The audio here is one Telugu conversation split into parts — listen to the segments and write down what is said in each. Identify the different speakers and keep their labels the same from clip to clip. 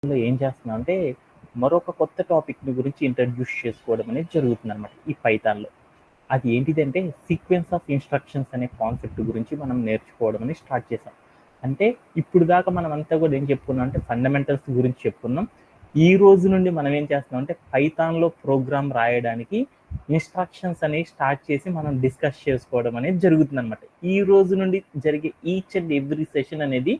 Speaker 1: లో ఏం చేస్తున్నాం అంటే, మరొక కొత్త టాపిక్‌ని గురించి ఇంట్రడ్యూస్ చేసుకోవడం అనేది జరుగుతుందనమాట ఈ పైథాన్‌లో. అది ఏంటిదంటే, సీక్వెన్స్ ఆఫ్ ఇన్‌స్ట్రక్షన్స్ అనే కాన్సెప్ట్ గురించి మనం నేర్చుకోవడం అనేది స్టార్ట్ చేసాం. అంటే ఇప్పుడు దాకా మనమంతా కూడా ఏం చెప్పుకున్నాం అంటే, ఫండమెంటల్స్ గురించి చెప్పుకున్నాం. ఈ రోజు నుండి మనం ఏం చేస్తున్నాం అంటే, పైథాన్‌లో ప్రోగ్రామ్ రాయడానికి ఇన్‌స్ట్రక్షన్స్ అనేవి స్టార్ట్ చేసి మనం డిస్కస్ చేసుకోవడం అనేది జరుగుతుందనమాట. ఈ రోజు నుండి జరిగే ఈచ్ అండ్ ఎవ్రీ సెషన్ అనేది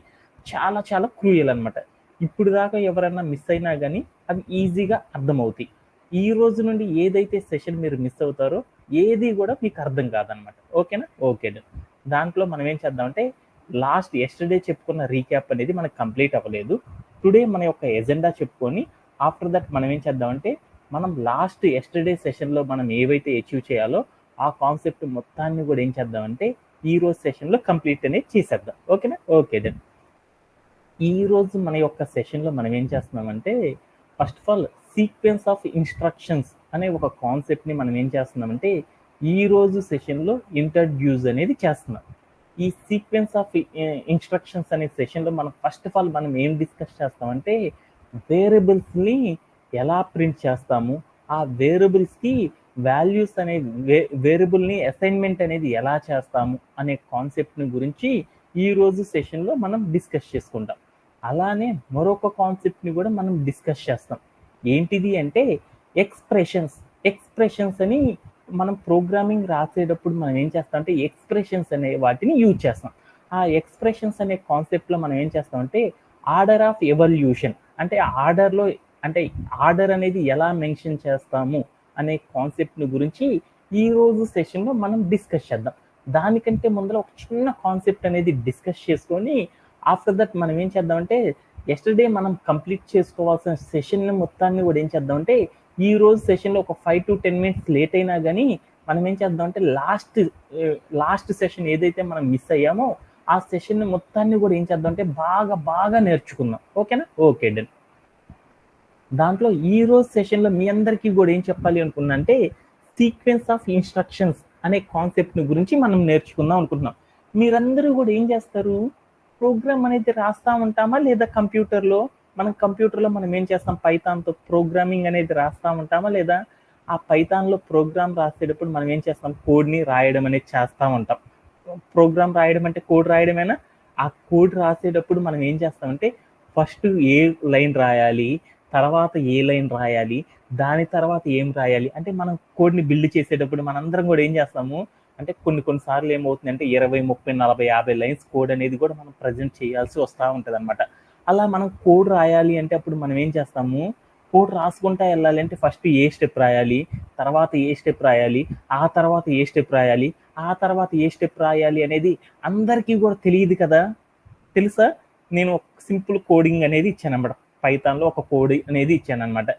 Speaker 1: చాలా చాలా క్రూయల్ అనమాట. ఇప్పుడు దాకా ఎవరన్నా మిస్ అయినా కానీ అవి ఈజీగా అర్థమవుతాయి. ఈ రోజు నుండి ఏదైతే సెషన్ మీరు మిస్ అవుతారో ఏది కూడా మీకు అర్థం కాదనమాట. ఓకేనా? ఓకే. దాంట్లో మనం ఏం చేద్దామంటే లాస్ట్ ఎస్టర్డే చెప్పుకున్న రీక్యాప్ అనేది మనకు కంప్లీట్ అవ్వలేదు. టుడే మన యొక్క ఎజెండా చెప్పుకొని ఆఫ్టర్ దట్ మనం ఏం చేద్దామంటే మనం లాస్ట్ ఎస్టర్డే సెషన్లో మనం ఏవైతే అచీవ్ చేయాలో ఆ కాన్సెప్ట్ మొత్తాన్ని కూడా ఏం చేద్దామంటే ఈ రోజు సెషన్లో కంప్లీట్ అనేది చేసేద్దాం. ఓకేనా? Okay then. ఈ రోజు మన యొక్క సెషన్లో మనం ఏం చేస్తున్నామంటే first of all sequence of instructions అనే ఒక కాన్సెప్ట్ని మనం ఏం చేస్తున్నామంటే ఈ రోజు సెషన్లో ఇంట్రడ్యూస్ అనేది చేస్తున్నాం. ఈ సీక్వెన్స్ ఆఫ్ ఇన్స్ట్రక్షన్స్ అనే సెషన్లో మనం ఫస్ట్ ఆఫ్ ఆల్ మనం ఏం డిస్కస్ చేస్తామంటే వేరియబుల్స్ని ఎలా ప్రింట్ చేస్తాము, ఆ వేరియబుల్స్కి వాల్యూస్ అనే వేరియబుల్ని అసైన్మెంట్ అనేది ఎలా చేస్తాము అనే కాన్సెప్ట్ని గురించి ఈ రోజు సెషన్లో మనం డిస్కస్ చేసుకుంటాం. అలానే మరొక కాన్సెప్ట్ని కూడా మనం డిస్కస్ చేస్తాం. ఏంటిది అంటే ఎక్స్ప్రెషన్స్ అని మనం ప్రోగ్రామింగ్ రాసేటప్పుడు మనం ఏం చేస్తాం అంటే ఎక్స్ప్రెషన్స్ అనే వాటిని యూజ్ చేస్తాం. ఆ ఎక్స్ప్రెషన్స్ అనే కాన్సెప్ట్లో మనం ఏం చేస్తామంటే ఆర్డర్ ఆఫ్ ఎవల్యూషన్ అంటే ఆర్డర్లో అంటే ఆర్డర్ అనేది ఎలా మెన్షన్ చేస్తాము అనే కాన్సెప్ట్ని గురించి ఈ రోజు సెషన్లో మనం డిస్కస్ చేద్దాం. దానికంటే ముందర ఒక చిన్న కాన్సెప్ట్ అనేది డిస్కస్ చేసుకొని ఆఫ్టర్ దట్ మనం ఏం చేద్దామంటే ఎస్టర్డే మనం కంప్లీట్ చేసుకోవాల్సిన సెషన్ మొత్తాన్ని కూడా ఏం చేద్దామంటే ఈ రోజు సెషన్లో ఒక 5 to 10 minutes లేట్ అయినా కానీ మనం ఏం చేద్దామంటే లాస్ట్ సెషన్ ఏదైతే మనం మిస్ అయ్యామో ఆ సెషన్ మొత్తాన్ని కూడా ఏం చేద్దామంటే బాగా బాగా నేర్చుకుందాం. ఓకేనా? Okay done. దాంట్లో ఈ రోజు సెషన్లో మీ అందరికీ కూడా ఏం చెప్పాలి అనుకున్నా అంటే సీక్వెన్స్ ఆఫ్ ఇన్స్ట్రక్షన్స్ అనే కాన్సెప్ట్ని గురించి మనం నేర్చుకుందాం అనుకుంటున్నాం. మీరందరూ కూడా ఏం చేస్తారు, ప్రోగ్రామ్ అనేది రాస్తా ఉంటామా లేదా కంప్యూటర్లో మనం ఏం చేస్తాం పైథాన్తో ప్రోగ్రామింగ్ అనేది రాస్తా ఉంటామా లేదా ఆ పైథాన్లో ప్రోగ్రామ్ రాసేటప్పుడు మనం ఏం చేస్తాం కోడ్ని రాయడం అనేది చేస్తూ ఉంటాం. ప్రోగ్రామ్ రాయడం అంటే కోడ్ రాయడమేనా? ఆ కోడ్ రాసేటప్పుడు మనం ఏం చేస్తామంటే ఫస్ట్ ఏ లైన్ రాయాలి, తర్వాత ఏ లైన్ రాయాలి, దాని తర్వాత ఏం రాయాలి అంటే మనం కోడ్ని బిల్డ్ చేసేటప్పుడు మనందరం కూడా ఏం చేస్తాము అంటే కొన్నిసార్లు ఏమవుతుందంటే 20, 30, 40, 50 లైన్స్ కోడ్ అనేది కూడా మనం ప్రజెంట్ చేయాల్సి వస్తూ ఉంటుంది అనమాట. అలా మనం కోడ్ రాయాలి అంటే అప్పుడు మనం ఏం చేస్తాము కోడ్ రాసుకుంటా వెళ్ళాలి అంటే ఫస్ట్ ఏ స్టెప్ రాయాలి, తర్వాత ఏ స్టెప్ రాయాలి, ఆ తర్వాత ఏ స్టెప్ రాయాలి, ఆ తర్వాత ఏ స్టెప్ రాయాలి అనేది అందరికీ కూడా తెలియదు కదా. తెలుసా? నేను ఒక సింపుల్ కోడింగ్ అనేది ఇచ్చాను అనమాట. పైథాన్లో ఒక కోడ్ అనేది ఇచ్చాను అనమాట.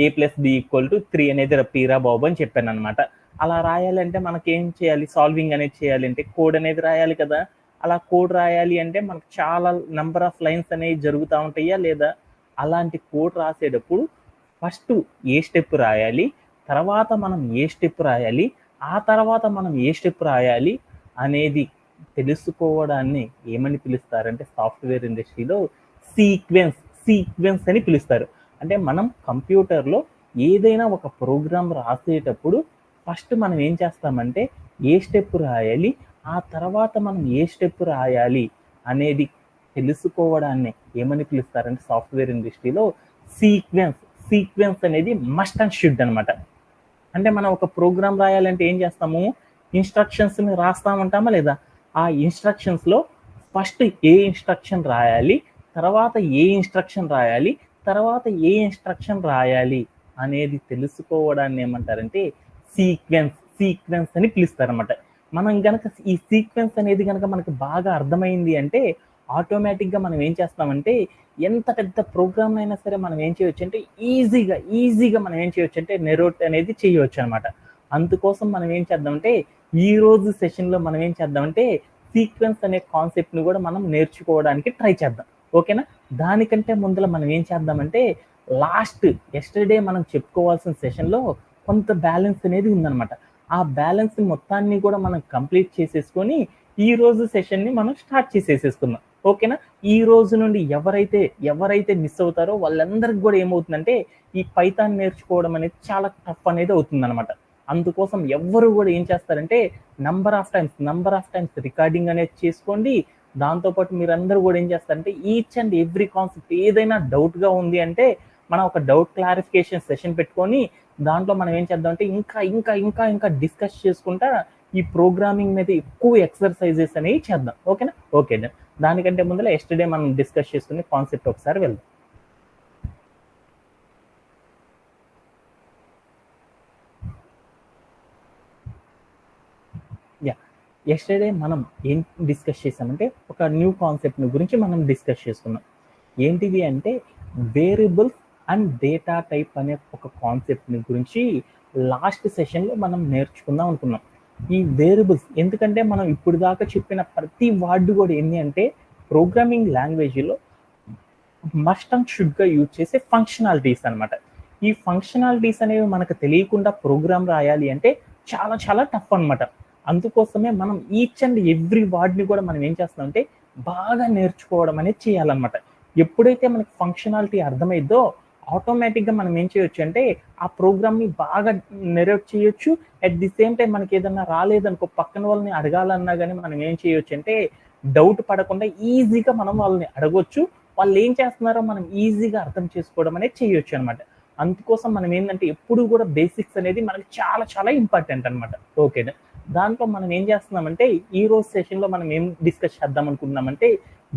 Speaker 1: a+b=3 అనేది పీరా బాబు అని చెప్పాను అనమాట. అలా రాయాలంటే మనకేం చేయాలి, సాల్వింగ్ అనేది చేయాలి అంటే కోడ్ అనేది రాయాలి కదా. అలా కోడ్ రాయాలి అంటే మనకు చాలా నెంబర్ ఆఫ్ లైన్స్ అనేవి జరుగుతూ ఉంటాయా లేదా? అలాంటి కోడ్ రాసేటప్పుడు ఫస్ట్ ఏ స్టెప్ రాయాలి, తర్వాత మనం ఏ స్టెప్ రాయాలి, ఆ తర్వాత మనం ఏ స్టెప్ రాయాలి అనేది తెలుసుకోవడాన్ని ఏమని పిలుస్తారంటే సాఫ్ట్వేర్ ఇండస్ట్రీలో సీక్వెన్స్ అని పిలుస్తారు. అంటే మనం కంప్యూటర్లో ఏదైనా ఒక ప్రోగ్రామ్ రాసేటప్పుడు ఫస్ట్ మనం ఏం చేస్తామంటే ఏ స్టెప్ రాయాలి, ఆ తర్వాత మనం ఏ స్టెప్ రాయాలి అనేది తెలుసుకోవడాన్ని ఏమని పిలుస్తారంటే సాఫ్ట్వేర్ ఇండస్ట్రీలో సీక్వెన్స్ అనేది మస్ట్ అండ్ షుడ్ అనమాట. అంటే మనం ఒక ప్రోగ్రామ్ రాయాలంటే ఏం చేస్తాము, ఇన్స్ట్రక్షన్స్ని రాస్తా ఉంటామా లేదా? ఆ ఇన్స్ట్రక్షన్స్లో ఫస్ట్ ఏ ఇన్స్ట్రక్షన్ రాయాలి, తర్వాత ఏ ఇన్స్ట్రక్షన్ రాయాలి, తర్వాత ఏ ఇన్స్ట్రక్షన్ రాయాలి అనేది తెలుసుకోవడాన్ని ఏమంటారంటే సీక్వెన్స్ అని పిలుస్తారన్నమాట. మనం గనక ఈ సీక్వెన్స్ అనేది కనుక మనకు బాగా అర్థమైంది అంటే ఆటోమేటిక్గా మనం ఏం చేస్తామంటే ఎంత పెద్ద ప్రోగ్రామ్ అయినా సరే మనం ఏం చేయొచ్చు అంటే ఈజీగా మనం ఏం చేయొచ్చు అంటే నెరోట్ అనేది చేయవచ్చు అనమాట. అందుకోసం మనం ఏం చేద్దామంటే ఈ రోజు సెషన్లో మనం ఏం చేద్దామంటే సీక్వెన్స్ అనే కాన్సెప్ట్ని కూడా మనం నేర్చుకోవడానికి ట్రై చేద్దాం. ఓకేనా? దానికంటే ముందర మనం ఏం చేద్దామంటే లాస్ట్ ఎస్టర్డే మనం చెప్పుకోవాల్సిన సెషన్లో కొంత బ్యాలెన్స్ అనేది ఉందన్నమాట. ఆ బ్యాలెన్స్ మొత్తాన్ని కూడా మనం కంప్లీట్ చేసేసుకొని ఈ రోజు సెషన్ని మనం స్టార్ట్ చేసేసుకుందాం. ఓకేనా? ఈ రోజు నుండి ఎవరైతే మిస్ అవుతారో వాళ్ళందరికి కూడా ఏమవుతుందంటే ఈ పైథాన్ నేర్చుకోవడం అనేది చాలా టఫ్ అనేది అవుతుందన్నమాట. అందుకోసం ఎవ్వరు కూడా ఏం చేస్తారంటే నంబర్ ఆఫ్ టైమ్స్ రికార్డింగ్ అనేది చేసుకోండి. దాంతో పాటు మీరందరూ కూడా ఏం చేస్తారంటే ఈచ్ అండ్ ఎవ్రీ కాన్సెప్ట్ ఏదైనా డౌట్‌గా ఉంది అంటే మనం ఒక డౌట్ క్లారిఫికేషన్ సెషన్ పెట్టుకొని దాంట్లో మనం ఏం చేద్దామంటే ఇంకా డిస్కస్ చేసుకుంటా ఈ ప్రోగ్రామింగ్ మీద ఎక్కువ ఎక్సర్సైజెస్ అనేవి చేద్దాం. ఓకేనా? Okay done. దానికంటే ముందర ఎస్టర్డే మనం డిస్కస్ చేసుకునే కాన్సెప్ట్ ఒకసారి వెళ్దాం. యా, ఎస్టర్డే మనం ఏం డిస్కస్ చేసామంటే ఒక న్యూ కాన్సెప్ట్ గురించి మనం డిస్కస్ చేసుకున్నాం. ఏంటిది అంటే వేరియబుల్స్ అండ్ డేటా టైప్ అనే ఒక కాన్సెప్ట్ గురించి లాస్ట్ సెషన్లో మనం నేర్చుకుందాం అనుకున్నాం. ఈ వేరియబుల్స్ ఎందుకంటే మనం ఇప్పుడు దాకా చెప్పిన ప్రతి వర్డ్ కూడా ఏంటి అంటే ప్రోగ్రామింగ్ లాంగ్వేజ్లో మస్ట్ అండ్ షుడ్గా యూజ్ చేసే ఫంక్షనాలిటీస్ అనమాట. ఈ ఫంక్షనాలిటీస్ అనేవి మనకు తెలియకుండా ప్రోగ్రామ్ రాయాలి అంటే చాలా చాలా టఫ్ అనమాట. అందుకోసమే మనం ఈచ్ అండ్ ఎవ్రీ వర్డ్ని కూడా మనం ఏం చేస్తామంటే బాగా నేర్చుకోవడం అనేది చేయాలన్నమాట. ఎప్పుడైతే మనకి ఫంక్షనాలిటీ అర్థమైద్దో ఆటోమేటిక్గా మనం ఏం చేయొచ్చు అంటే ఆ ప్రోగ్రామ్ని బాగా నెరేట్ చేయొచ్చు. అట్ ది సేమ్ టైం మనకి ఏదన్నా రాలేదనుకో పక్కన వాళ్ళని అడగాలన్నా కానీ మనం ఏం చేయొచ్చు అంటే డౌట్ పడకుండా ఈజీగా మనం వాళ్ళని అడగొచ్చు. వాళ్ళు ఏం చేస్తున్నారో మనం ఈజీగా అర్థం చేసుకోవడం అనేది చేయొచ్చు అనమాట. అందుకోసం మనం ఏంటంటే ఎప్పుడు కూడా బేసిక్స్ అనేది మనకి చాలా చాలా ఇంపార్టెంట్ అనమాట. ఓకేనా? దాంట్లో మనం ఏం చేస్తున్నామంటే ఈ రోజు సెషన్లో మనం ఏం డిస్కస్ చేద్దాం అనుకుంటున్నామంటే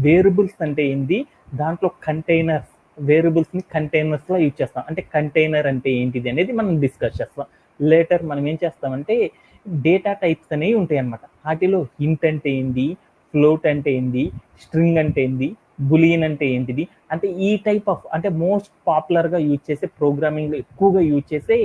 Speaker 1: వేరియబుల్స్ అంటే ఏంటి, దాంట్లో కంటైనర్స్, వేరియబుల్స్ని కంటైనర్స్లో యూజ్ చేస్తాం. అంటే కంటైనర్ అంటే ఏంటిది అనేది మనం డిస్కస్ చేస్తాం. లేటర్ మనం ఏం చేస్తామంటే డేటా టైప్స్ అనేవి ఉంటాయి అనమాట. వాటిలో ఇంట్ అంటే ఏంటి, ఫ్లోట్ అంటే ఏంటి, స్ట్రింగ్ అంటే ఏంటి, బులియన్ అంటే ఏంటిది, అంటే ఈ టైప్ ఆఫ్ అంటే మోస్ట్ పాపులర్గా యూజ్ చేసే ప్రోగ్రామింగ్లో ఎక్కువగా యూజ్ చేసే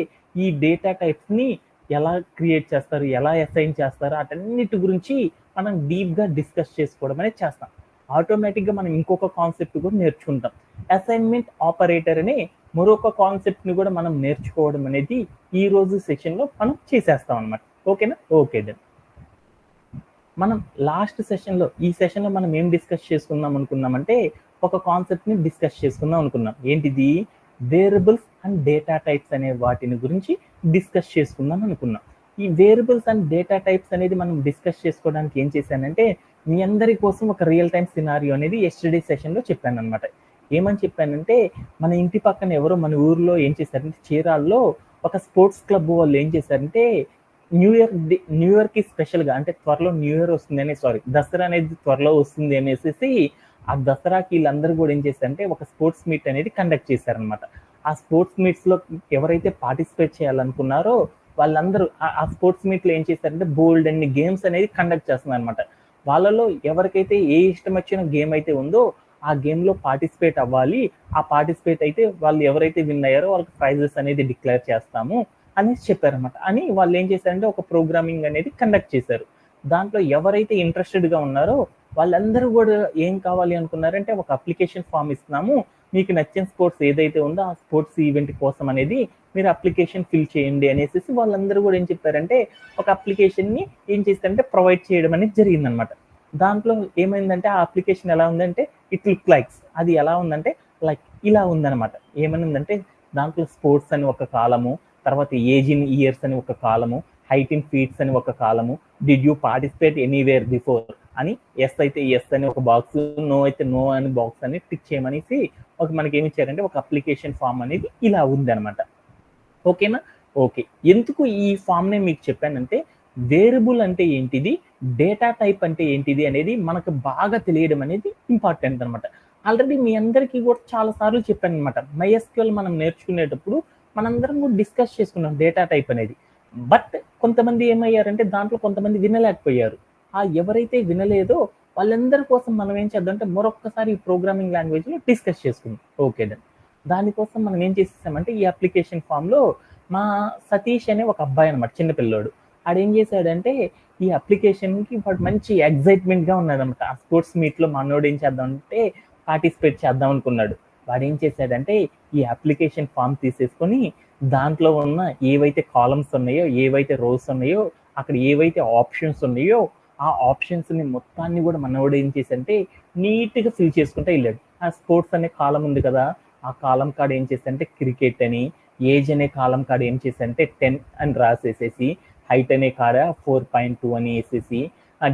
Speaker 1: ఈ డేటా టైప్స్ని ఎలా క్రియేట్ చేస్తారు, ఎలా అసైన్ చేస్తారు, అటన్నిటి గురించి మనం డీప్గా డిస్కస్ చేసుకోవడం అనేది చేస్తాం. ఆటోమేటిక్గా మనం ఇంకొక కాన్సెప్ట్ కూడా నేర్చుకుంటాం. అసైన్మెంట్ ఆపరేటర్ అనే మరొక కాన్సెప్ట్ని కూడా మనం నేర్చుకోవడం అనేది ఈ రోజు సెషన్లో మనం చేసేస్తాం అనమాట. ఓకేనా? Okay then. మనం లాస్ట్ సెషన్లో ఈ సెషన్లో మనం ఏం డిస్కస్ చేసుకుందాం అనుకున్నామంటే ఒక కాన్సెప్ట్ని డిస్కస్ చేసుకుందాం అనుకున్నాం. ఏంటిది? వేరియబుల్స్ అండ్ డేటా టైప్స్ అనే వాటిని గురించి డిస్కస్ చేసుకుందాం అనుకున్నాం. ఈ వేరియబుల్స్ అండ్ డేటా టైప్స్ అనేది మనం డిస్కస్ చేసుకోవడానికి ఏం చేశానంటే మీ అందరి కోసం ఒక రియల్ టైం సినారియో అనేది ఎస్టర్డే సెషన్లో చెప్పాను అనమాట. ఏమని చెప్పానంటే మన ఇంటి పక్కన ఎవరో మన ఊర్లో ఏం చేశారంటే చీరాల్లో ఒక స్పోర్ట్స్ క్లబ్ వాళ్ళు ఏం చేశారంటే న్యూ ఇయర్కి స్పెషల్గా అంటే త్వరలో న్యూ ఇయర్ వస్తుంది దసరా అనేది త్వరలో వస్తుంది అనేసి ఆ దసరాకి వీళ్ళందరూ కూడా ఏం చేశారంటే ఒక స్పోర్ట్స్ మీట్ అనేది కండక్ట్ చేశారనమాట. ఆ స్పోర్ట్స్ మీట్స్లో ఎవరైతే పార్టిసిపేట్ చేయాలనుకున్నారో వాళ్ళందరూ ఆ స్పోర్ట్స్ మీట్లో ఏం చేశారంటే బోల్డ్ అన్ని గేమ్స్ అనేది కండక్ట్ చేస్తున్నారు అనమాట. వాళ్ళలో ఎవరికైతే ఏ ఇష్టం వచ్చిన గేమ్ అయితే ఉందో ఆ గేమ్లో పార్టిసిపేట్ అవ్వాలి. ఆ పార్టిసిపేట్ అయితే వాళ్ళు ఎవరైతే విన్ అయ్యారో వాళ్ళకి ప్రైజెస్ అనేది డిక్లేర్ చేస్తాము అనేసి చెప్పారనమాట. అని వాళ్ళు ఏం చేశారంటే ఒక ప్రోగ్రామింగ్ అనేది కండక్ట్ చేశారు. దాంట్లో ఎవరైతే ఇంట్రెస్టెడ్గా ఉన్నారో వాళ్ళందరూ కూడా ఏం కావాలి అనుకున్నారంటే ఒక అప్లికేషన్ ఫామ్ ఇస్తున్నాము, మీకు నచ్చిన స్పోర్ట్స్ ఏదైతే ఉందో ఆ స్పోర్ట్స్ ఈవెంట్ కోసం అనేది మీరు అప్లికేషన్ ఫిల్ చేయండి అనేసి వాళ్ళందరూ కూడా ఏం చెప్పారంటే ఒక అప్లికేషన్ని ఏం చేస్తారంటే ప్రొవైడ్ చేయడం అనేది జరిగిందనమాట. దాంట్లో ఏమైందంటే ఆ అప్లికేషన్ ఎలా ఉందంటే ఇట్ లుక్ లైక్స్, అది ఎలా ఉందంటే లైక్ ఇలా ఉందనమాట. ఏమని ఉందంటే దాంట్లో స్పోర్ట్స్ అని ఒక కాలము, తర్వాత ఏజ్ ఇన్ ఇయర్స్ అని ఒక కాలము, హైట్ ఇన్ ఫీట్స్ అని ఒక కాలము, did you participate anywhere before అని ఎస్ అయితే ఎస్ అని ఒక బాక్స్, నో అయితే నో అని బాక్స్ అని టిక్ చేయమనేసి ఒక మనకి ఏమి ఇచ్చారంటే ఒక అప్లికేషన్ ఫామ్ అనేది ఇలా ఉంది అనమాట. ఓకేనా? ఓకే. ఎందుకు ఈ ఫామ్ని మీకు చెప్పానంటే వేరియబుల్ అంటే ఏంటిది, డేటా టైప్ అంటే ఏంటిది అనేది మనకు బాగా తెలియడం అనేది ఇంపార్టెంట్ అనమాట. ఆల్రెడీ మీ అందరికీ కూడా చాలా సార్లు చెప్పాను అనమాట. మైఎస్క్యూఎల్ మనం నేర్చుకునేటప్పుడు మనందరం కూడా డిస్కస్ చేసుకున్నాం డేటా టైప్ అనేది. బట్ కొంతమంది ఏమయ్యారంటే దాంట్లో కొంతమంది వినలేకపోయారు. ఎవరైతే వినలేదో వాళ్ళందరి కోసం మనం ఏం చేద్దామంటే మరొక్కసారి ఈ ప్రోగ్రామింగ్ లాంగ్వేజ్లో డిస్కస్ చేసుకుందాం. Okay done. దానికోసం మనం ఏం చేసేసామంటే ఈ అప్లికేషన్ ఫామ్లో మా సతీష్ అనే ఒక అబ్బాయి అనమాట, చిన్నపిల్లోడు. ఆడేం చేశాడంటే ఈ అప్లికేషన్కి వాడు మంచి ఎగ్జైట్మెంట్గా ఉన్నాడనమాట. ఆ స్పోర్ట్స్ మీట్లో మనోడు ఏం చేద్దామంటే పార్టిసిపేట్ చేద్దాం అనుకున్నాడు. వాడు ఏం చేశాడంటే ఈ అప్లికేషన్ ఫామ్ తీసేసుకొని దాంట్లో ఉన్న ఏవైతే కాలమ్స్ ఉన్నాయో, ఏవైతే రోస్ ఉన్నాయో, అక్కడ ఏవైతే ఆప్షన్స్ ఉన్నాయో ఆ ఆప్షన్స్ని మొత్తాన్ని కూడా మనోడు ఏం చేసంటే నీట్గా ఫిల్ చేసుకుంటూ వెళ్ళాడు. ఆ స్పోర్ట్స్ అనే కాలం ఉంది కదా, ఆ కాలం కాడ ఏం చేసంటే క్రికెట్ అని, ఏజ్ అనే కాలం కాడ ఏం చేసంటే 10 అని రాసేసేసి, హైట్ అనే కాడ 4.2 అని వేసేసి,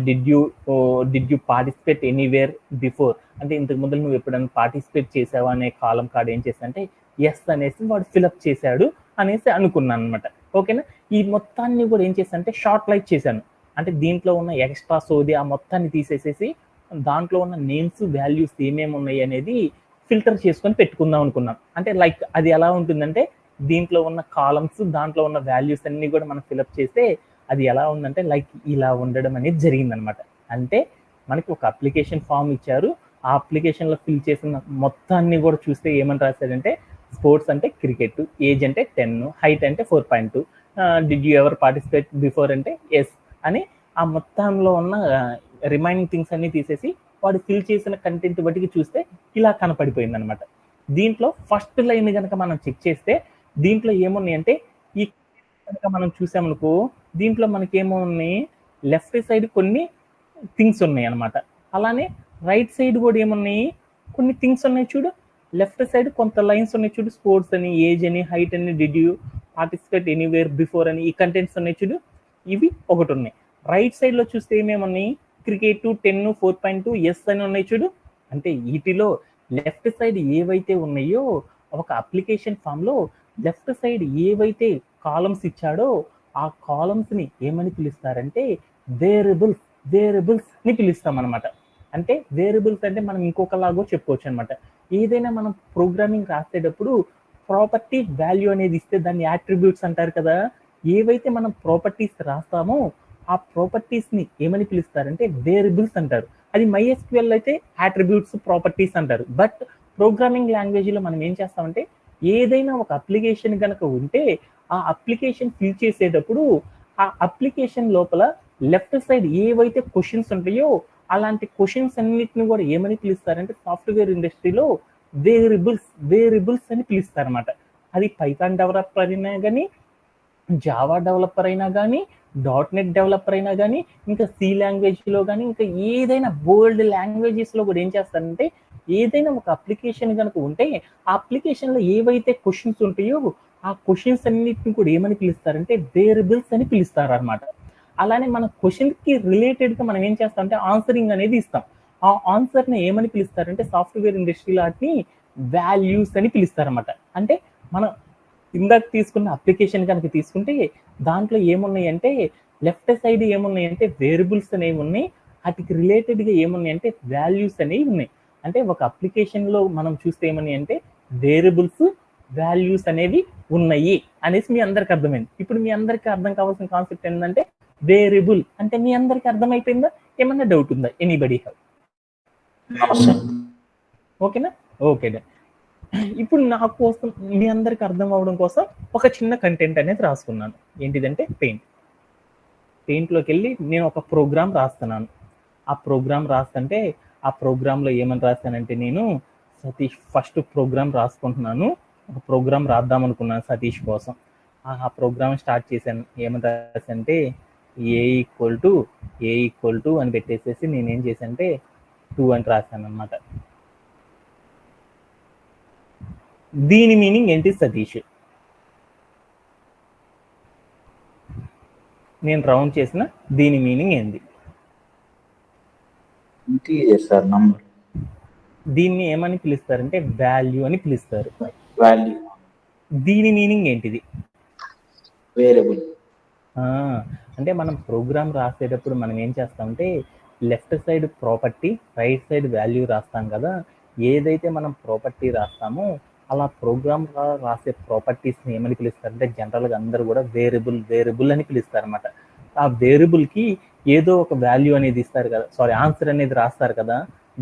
Speaker 1: did you participate anywhere before, అంటే ఇంతకు ముందు నువ్వు ఎప్పుడైనా పార్టిసిపేట్ చేసావా అనే కాలం కాడ ఏం చేశానంటే ఎస్ అనేసి వాడు ఫిలప్ చేశాడు అనేసి అనుకున్నాను అనమాట. ఓకేనా. ఈ మొత్తాన్ని కూడా ఏం చేశానంటే షార్ట్ లైట్ చేశాను. అంటే దీంట్లో ఉన్న ఎక్స్ట్రా సోది ఆ మొత్తాన్ని తీసేసేసి దాంట్లో ఉన్న నేమ్స్ వాల్యూస్ ఏమేమి ఉన్నాయి అనేది ఫిల్టర్ చేసుకొని పెట్టుకుందాం అనుకున్నాం. అంటే లైక్ అది ఎలా ఉంటుందంటే దీంట్లో ఉన్న కాలమ్స్ దాంట్లో ఉన్న వాల్యూస్ అన్ని కూడా మనం ఫిలప్ చేస్తే అది ఎలా ఉందంటే లైక్ ఇలా ఉండడం అనేది జరిగిందనమాట. అంటే మనకి ఒక అప్లికేషన్ ఫామ్ ఇచ్చారు, ఆ అప్లికేషన్లో ఫిల్ చేసిన మొత్తాన్ని కూడా చూస్తే ఏమని రాశాడంటే స్పోర్ట్స్ అంటే క్రికెట్, ఏజ్ అంటే 10, హైట్ అంటే 4.2, did you ever participate before అంటే ఎస్ అని ఆ మొత్తంలో ఉన్న రిమైనింగ్ థింగ్స్ అన్ని తీసేసి వాడు ఫిల్ చేసిన కంటెంట్ బట్టి చూస్తే ఇలా కనపడిపోయింది అనమాట. దీంట్లో ఫస్ట్ లైన్ కనుక మనం చెక్ చేస్తే దీంట్లో ఏమున్నాయి అంటే ఈ కనుక మనం చూసామనుకో దీంట్లో మనకేమో ఉన్నాయి, లెఫ్ట్ సైడ్ కొన్ని థింగ్స్ ఉన్నాయి అనమాట. అలానే రైట్ సైడ్ కూడా ఏమున్నాయి, కొన్ని థింగ్స్ ఉన్నాయి చూడు. లెఫ్ట్ సైడ్ కొంత లైన్స్ ఉన్నాయి చూడు, స్పోర్ట్స్ అని, ఏజ్ అని, హైట్ అని, did you participate anywhere before అని ఈ కంటెంట్స్ ఉన్నాయి చూడు, ఇవి ఒకటి ఉన్నాయి. రైట్ సైడ్ లో చూస్తే ఏమేమున్నాయి, క్రికెట్ 10, 4.2 ఎస్ అని ఉన్నాయి చూడు. అంటే వీటిలో లెఫ్ట్ సైడ్ ఏవైతే ఉన్నాయో ఒక అప్లికేషన్ ఫామ్ లో లెఫ్ట్ సైడ్ ఏవైతే కాలమ్స్ ఇచ్చాడో ఆ కాలమ్స్ ని ఏమని పిలుస్తారంటే వేరియబుల్స్ ని పిలుస్తాం అనమాట. అంటే వేరియబుల్స్ అంటే మనం ఇంకొకలాగో చెప్పుకోవచ్చు అనమాట. ఏదైనా మనం ప్రోగ్రామింగ్ రాసేటప్పుడు ప్రాపర్టీ వాల్యూ అనేది ఇస్తే దాన్ని యాట్రిబ్యూట్స్ అంటారు కదా. ఏవైతే మనం ప్రాపర్టీస్ రాస్తామో ఆ ప్రాపర్టీస్ ని ఏమని పిలుస్తారంటే వేరియబుల్స్ అంటారు. అది MySQL అయితే యాట్రిబ్యూట్స్ ప్రాపర్టీస్ అంటారు. బట్ ప్రోగ్రామింగ్ లాంగ్వేజ్ లో మనం ఏం చేస్తామంటే ఏదైనా ఒక అప్లికేషన్ కనుక ఉంటే ఆ అప్లికేషన్ ఫిల్ చేసేటప్పుడు ఆ అప్లికేషన్ లోపల లెఫ్ట్ సైడ్ ఏవైతే క్వశ్చన్స్ ఉంటాయో అలాంటి క్వశ్చన్స్ అన్నిటిని కూడా ఏమని పిలుస్తారంటే సాఫ్ట్వేర్ ఇండస్ట్రీలో వేరియబుల్స్ అని పిలుస్తారన్నమాట. అది పైథాన్ డెవలపర్ అయినా కానీ, జావా డెవలపర్ అయినా కానీ, .NET డెవలపర్ అయినా కానీ, ఇంకా సి లాంగ్వేజ్లో కానీ, ఇంకా ఏదైనా వరల్డ్ లాంగ్వేజెస్లో కూడా ఏం చేస్తారంటే ఏదైనా ఒక అప్లికేషన్ కనుక ఉంటే ఆ అప్లికేషన్లో ఏవైతే క్వశ్చన్స్ ఉంటాయో ఆ క్వశ్చన్స్ అన్నిటిని కూడా ఏమని పిలుస్తారంటే వేరియబుల్స్ అని పిలుస్తారు అనమాట. అలానే మన క్వశ్చన్కి రిలేటెడ్గా మనం ఏం చేస్తామంటే ఆన్సరింగ్ అనేది ఇస్తాం. ఆ ఆన్సర్ని ఏమని పిలుస్తారంటే సాఫ్ట్వేర్ ఇండస్ట్రీలో వాటిని వాల్యూస్ అని పిలుస్తారన్నమాట. అంటే మనం ఇందాక తీసుకున్న అప్లికేషన్ కనుక తీసుకుంటే దాంట్లో ఏమున్నాయి అంటే లెఫ్ట్ సైడ్ ఏమున్నాయి అంటే వేరియబుల్స్ అనేవి ఉన్నాయి, వాటికి రిలేటెడ్గా ఏమున్నాయి అంటే వాల్యూస్ అనేవి ఉన్నాయి. అంటే ఒక అప్లికేషన్లో మనం చూస్తే ఏమన్నాయి అంటే వేరియబుల్స్ వాల్యూస్ అనేవి ఉన్నాయి అనేసి మీ అందరికి అర్థమైంది. ఇప్పుడు మీ అందరికి అర్థం కావాల్సిన కాన్సెప్ట్ ఏంటంటే వేరియబుల్ అంటే మీ అందరికి అర్థమైపోయిందా? ఏమన్నా డౌట్ ఉందా? Anybody have? ఓకేనా? ఓకే. ఇప్పుడు నా కోసం మీ అందరికి అర్థం అవడం కోసం ఒక చిన్న కంటెంట్ అనేది రాసుకున్నాను. ఏంటిదంటే పెయింట్లోకి వెళ్ళి నేను ఒక ప్రోగ్రామ్ రాస్తున్నాను. ఆ ప్రోగ్రామ్ రాస్తుంటే ఆ ప్రోగ్రాంలో ఏమని రాస్తానంటే నేను సతీష్ ఫస్ట్ ప్రోగ్రామ్ రాసుకుంటున్నాను. ఒక ప్రోగ్రామ్ రాద్దాం అనుకున్నాను సతీష్ కోసం. ఆ ప్రోగ్రామ్ స్టార్ట్ చేశాను. ఏమని రాసంటే ఏ ఈక్వల్ టు అని పెట్టేసేసి నేనేం చేశానంటే 2 అని రాశాను అనమాట. దీని మీనింగ్ ఏంటి సతీష్? నేను రౌండ్ చేసిన దీని మీనింగ్ ఏంది? దీన్ని ఏమని పిలుస్తారంటే వాల్యూ అని పిలుస్తారు. దీని మీనింగ్ ఏంటిది?
Speaker 2: వేరియబుల్.
Speaker 1: అంటే మనం ప్రోగ్రామ్ రాసేటప్పుడు మనం ఏం చేస్తామంటే left side property, right side value రాస్తాం కదా. ఏదైతే మనం ప్రాపర్టీ రాస్తామో అలా ప్రోగ్రామ్ రాసే ప్రాపర్టీస్ని ఏమని పిలుస్తారంటే జనరల్గా అందరూ కూడా వేరియబుల్ అని పిలుస్తారు అనమాట. ఆ వేరియబుల్కి ఏదో ఒక వాల్యూ అనేది ఇస్తారు కదా, ఆన్సర్ అనేది రాస్తారు కదా,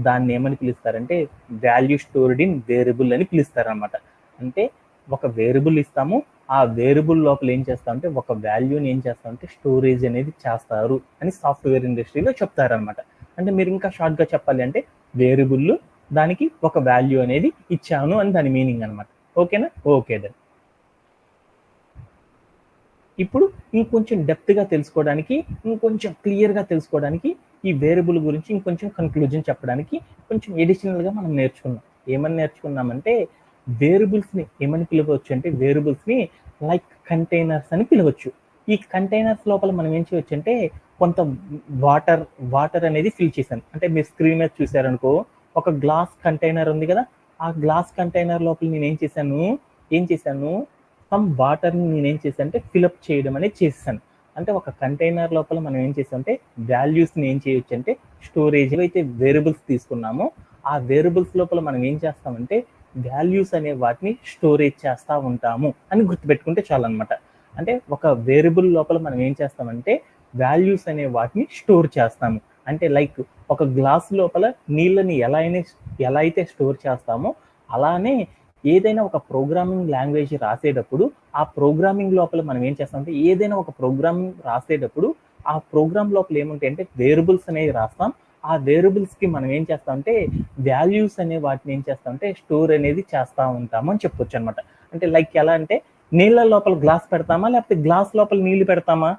Speaker 1: దాన్ని ఏమని పిలుస్తారంటే వాల్యూ స్టోర్డ్ ఇన్ వేరియబుల్ అని పిలుస్తారు అనమాట. అంటే ఒక వేరియబుల్ ఇస్తాము, ఆ వేరియబుల్ లోపల ఏం చేస్తామంటే ఒక వాల్యూని ఏం చేస్తామంటే స్టోరేజ్ అనేది చేస్తారు అని సాఫ్ట్వేర్ ఇండస్ట్రీలో చెప్తారనమాట. అంటే మీరు ఇంకా షార్ట్గా చెప్పాలి అంటే వేరియబుల్ దానికి ఒక వాల్యూ అనేది ఇచ్చాను అని దాని మీనింగ్ అనమాట. ఓకేనా? ఓకే దెన్ ఇప్పుడు ఇంకొంచెం డెప్త్గా తెలుసుకోవడానికి, ఇంకొంచెం క్లియర్గా తెలుసుకోవడానికి ఈ వేరియబుల్ గురించి ఇంకొంచెం కన్క్లూజన్ చెప్పడానికి కొంచెం ఎడిషనల్గా మనం నేర్చుకున్నాం. ఏమని నేర్చుకున్నామంటే వేరియబుల్స్ని ఏమని పిలవచ్చు అంటే వేరియబుల్స్ని లైక్ కంటైనర్స్ అని పిలవచ్చు. ఈ కంటైనర్స్ లోపల మనం ఏం చేయొచ్చు అంటే కొంత వాటర్ అనేది ఫిల్ చేశాను. అంటే మీరు స్క్రీన్ మీద చూసారనుకో, ఒక గ్లాస్ కంటైనర్ ఉంది కదా, ఆ గ్లాస్ కంటైనర్ లోపల నేను ఏం చేశాను సమ్ వాటర్ని నేనేం చేశాను అంటే ఫిలప్ చేయడం అనేది చేశాను. అంటే ఒక కంటైనర్ లోపల మనం ఏం చేసామంటే వాల్యూస్ని ఏం చేయొచ్చు అంటే స్టోరేజ్ అయితే వేరియబుల్స్ తీసుకున్నామో ఆ వేరియబుల్స్ లోపల మనం ఏం చేస్తామంటే వాల్యూస్ అనే వాటిని స్టోరేజ్ చేస్తూ ఉంటాము అని గుర్తుపెట్టుకుంటే చాలన్నమాట. అంటే ఒక వేరియబుల్ లోపల మనం ఏం చేస్తామంటే వాల్యూస్ అనే వాటిని స్టోర్ చేస్తాము. అంటే లైక్ ఒక గ్లాస్ లోపల నీళ్ళని ఎలా అయితే స్టోర్ చేస్తామో అలానే ఏదైనా ఒక ప్రోగ్రామింగ్ లాంగ్వేజ్ రాసేటప్పుడు ఆ ప్రోగ్రామింగ్ లోపల మనం ఏం చేస్తామంటే ఏదైనా ఒక ప్రోగ్రామింగ్ రాసేటప్పుడు ఆ ప్రోగ్రామ్ లోపల ఏముంటాయి అంటే వేరియబుల్స్ అనేవి రాస్తాం. ఆ వేరియబుల్స్కి మనం ఏం చేస్తామంటే వాల్యూస్ అనే వాటిని ఏం చేస్తామంటే స్టోర్ అనేది చేస్తూ ఉంటాము అని చెప్పొచ్చు అనమాట. అంటే లైక్ ఎలా అంటే నీళ్ళ లోపల గ్లాస్ పెడతామా లేకపోతే గ్లాస్ లోపల నీళ్లు పెడతామా?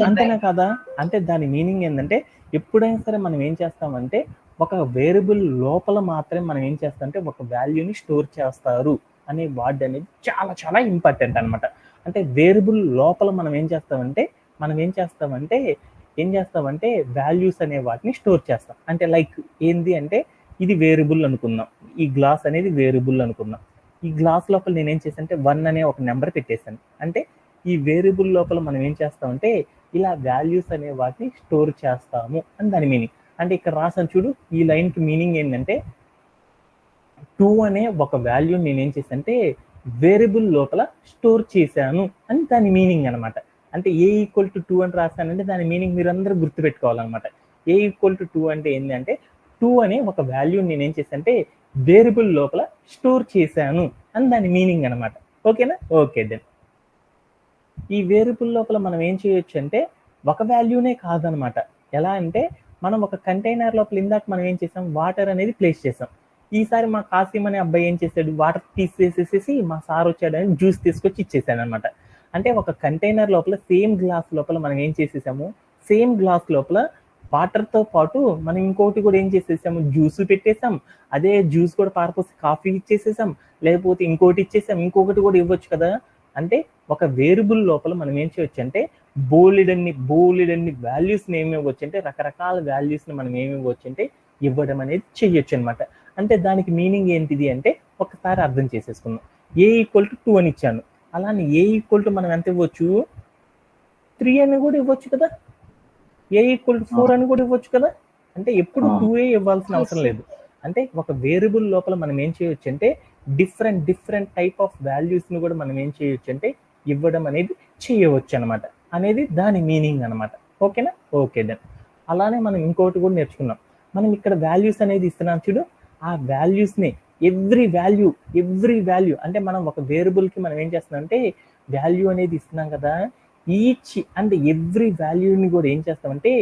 Speaker 1: అంతేనా కదా? అంటే దాని మీనింగ్ ఏంటంటే ఎప్పుడైనా సరే మనం ఏం చేస్తామంటే ఒక వేరియబుల్ లోపల మాత్రమే మనం ఏం చేస్తామంటే ఒక వాల్యూని స్టోర్ చేస్తారు అనే వర్డ్ అనేది చాలా చాలా ఇంపార్టెంట్ అనమాట. అంటే వేరియబుల్ లోపల మనం ఏం చేస్తామంటే వాల్యూస్ అనే వాటిని స్టోర్ చేస్తాం. అంటే లైక్ ఏంది అంటే ఇది వేరియబుల్ అనుకుందాం, ఈ గ్లాస్ అనేది వేరియబుల్ అనుకుందాం. ఈ గ్లాస్ లోపల నేనేం చేశానంటే 1 అనే ఒక నెంబర్ పెట్టేశాను. అంటే ఈ వేరియబుల్ లోపల మనం ఏం చేస్తామంటే ఇలా వాల్యూస్ అనే వాటిని స్టోర్ చేస్తాము అని దాని మీనింగ్. అంటే ఇక్కడ రాసాను చూడు, ఈ లైన్కి మీనింగ్ ఏంటంటే 2 అనే ఒక వాల్యూ నేనేం చేశానంటే వేరియబుల్ లోపల స్టోర్ చేశాను అని దాని మీనింగ్ అనమాట. అంటే ఏ ఈక్వల్ టు 2 అని రాశానంటే దాని మీనింగ్ మీరు అందరూ గుర్తుపెట్టుకోవాలన్నమాట. ఏ ఈక్వల్ టు 2 అంటే ఏంటంటే 2 అనే ఒక వాల్యూ నేనేం చేశానంటే వేరియబుల్ లోపల స్టోర్ చేశాను అని దాని మీనింగ్ అనమాట. ఓకేనా? ఓకే దెన్ ఈ వేరియబుల్ లోపల మనం ఏం చేయొచ్చు అంటే ఒక వాల్యూనే కాదనమాట. ఎలా అంటే మనం ఒక కంటైనర్ లోపల ఇందాక మనం ఏం చేసాం వాటర్ అనేది ప్లేస్ చేసాం. ఈసారి మా కాసిం అనే అబ్బాయి ఏం చేశాడు, వాటర్ తీసేసేసి మా సార్ వచ్చాడని జ్యూస్ తీసుకొచ్చి ఇచ్చేసాడు అనమాట. అంటే ఒక కంటైనర్ లోపల సేమ్ గ్లాస్ లోపల మనం ఏం చేసేసాము, సేమ్ గ్లాస్ లోపల వాటర్తో పాటు మనం ఇంకోటి కూడా ఏం చేసేసాము, జ్యూస్ పెట్టేసాం. అదే జ్యూస్ కూడా పారపోసి కాఫీ ఇచ్చేసేసాం, లేకపోతే ఇంకోటి ఇచ్చేసాం, ఇంకొకటి కూడా ఇవ్వచ్చు కదా. అంటే ఒక వేరియబుల్ లోపల మనం ఏం చేయొచ్చు అంటే బోలెడన్ని వాల్యూస్ని ఏమి ఇవ్వచ్చు అంటే రకరకాల వాల్యూస్ని మనం ఏమి ఇవ్వచ్చు అంటే ఇవ్వడం అనేది చెయ్యొచ్చు అనమాట. అంటే దానికి మీనింగ్ ఏంటిది అంటే ఒకసారి అర్థం చేసేసుకుందాం. ఏ ఈక్వల్ టు 2 అని ఇచ్చాను, అలానే ఏ ఈక్వల్ టు మనం ఎంత ఇవ్వచ్చు 3 అని కూడా ఇవ్వచ్చు కదా, ఏ ఈక్వల్ టు 4 అని కూడా ఇవ్వచ్చు కదా. అంటే ఎప్పుడు 2 ఇవ్వాల్సిన అవసరం లేదు. అంటే ఒక వేరియబుల్ లోపల మనం ఏం చేయొచ్చు అంటే డిఫరెంట్ టైప్ ఆఫ్ వాల్యూస్ని కూడా మనం ఏం చేయొచ్చు అంటే ఇవ్వడం అనేది చేయవచ్చు అనమాట. అనేది దాని మీనింగ్ అనమాట. ఓకేనా? ఓకే దెన్ అలానే మనం ఇంకోటి కూడా నేర్చుకున్నాం. మనం ఇక్కడ వాల్యూస్ అనేది ఇస్తున్నాం చూడు, ఆ వాల్యూస్ని ఎవ్రీ వాల్యూ అంటే మనం ఒక వేరియబుల్కి మనం ఏం చేస్తున్నాం అంటే వాల్యూ అనేది ఇస్తున్నాం కదా, ఈచ్ అండ్ ఎవ్రీ వాల్యూని కూడా ఏం చేస్తామంటే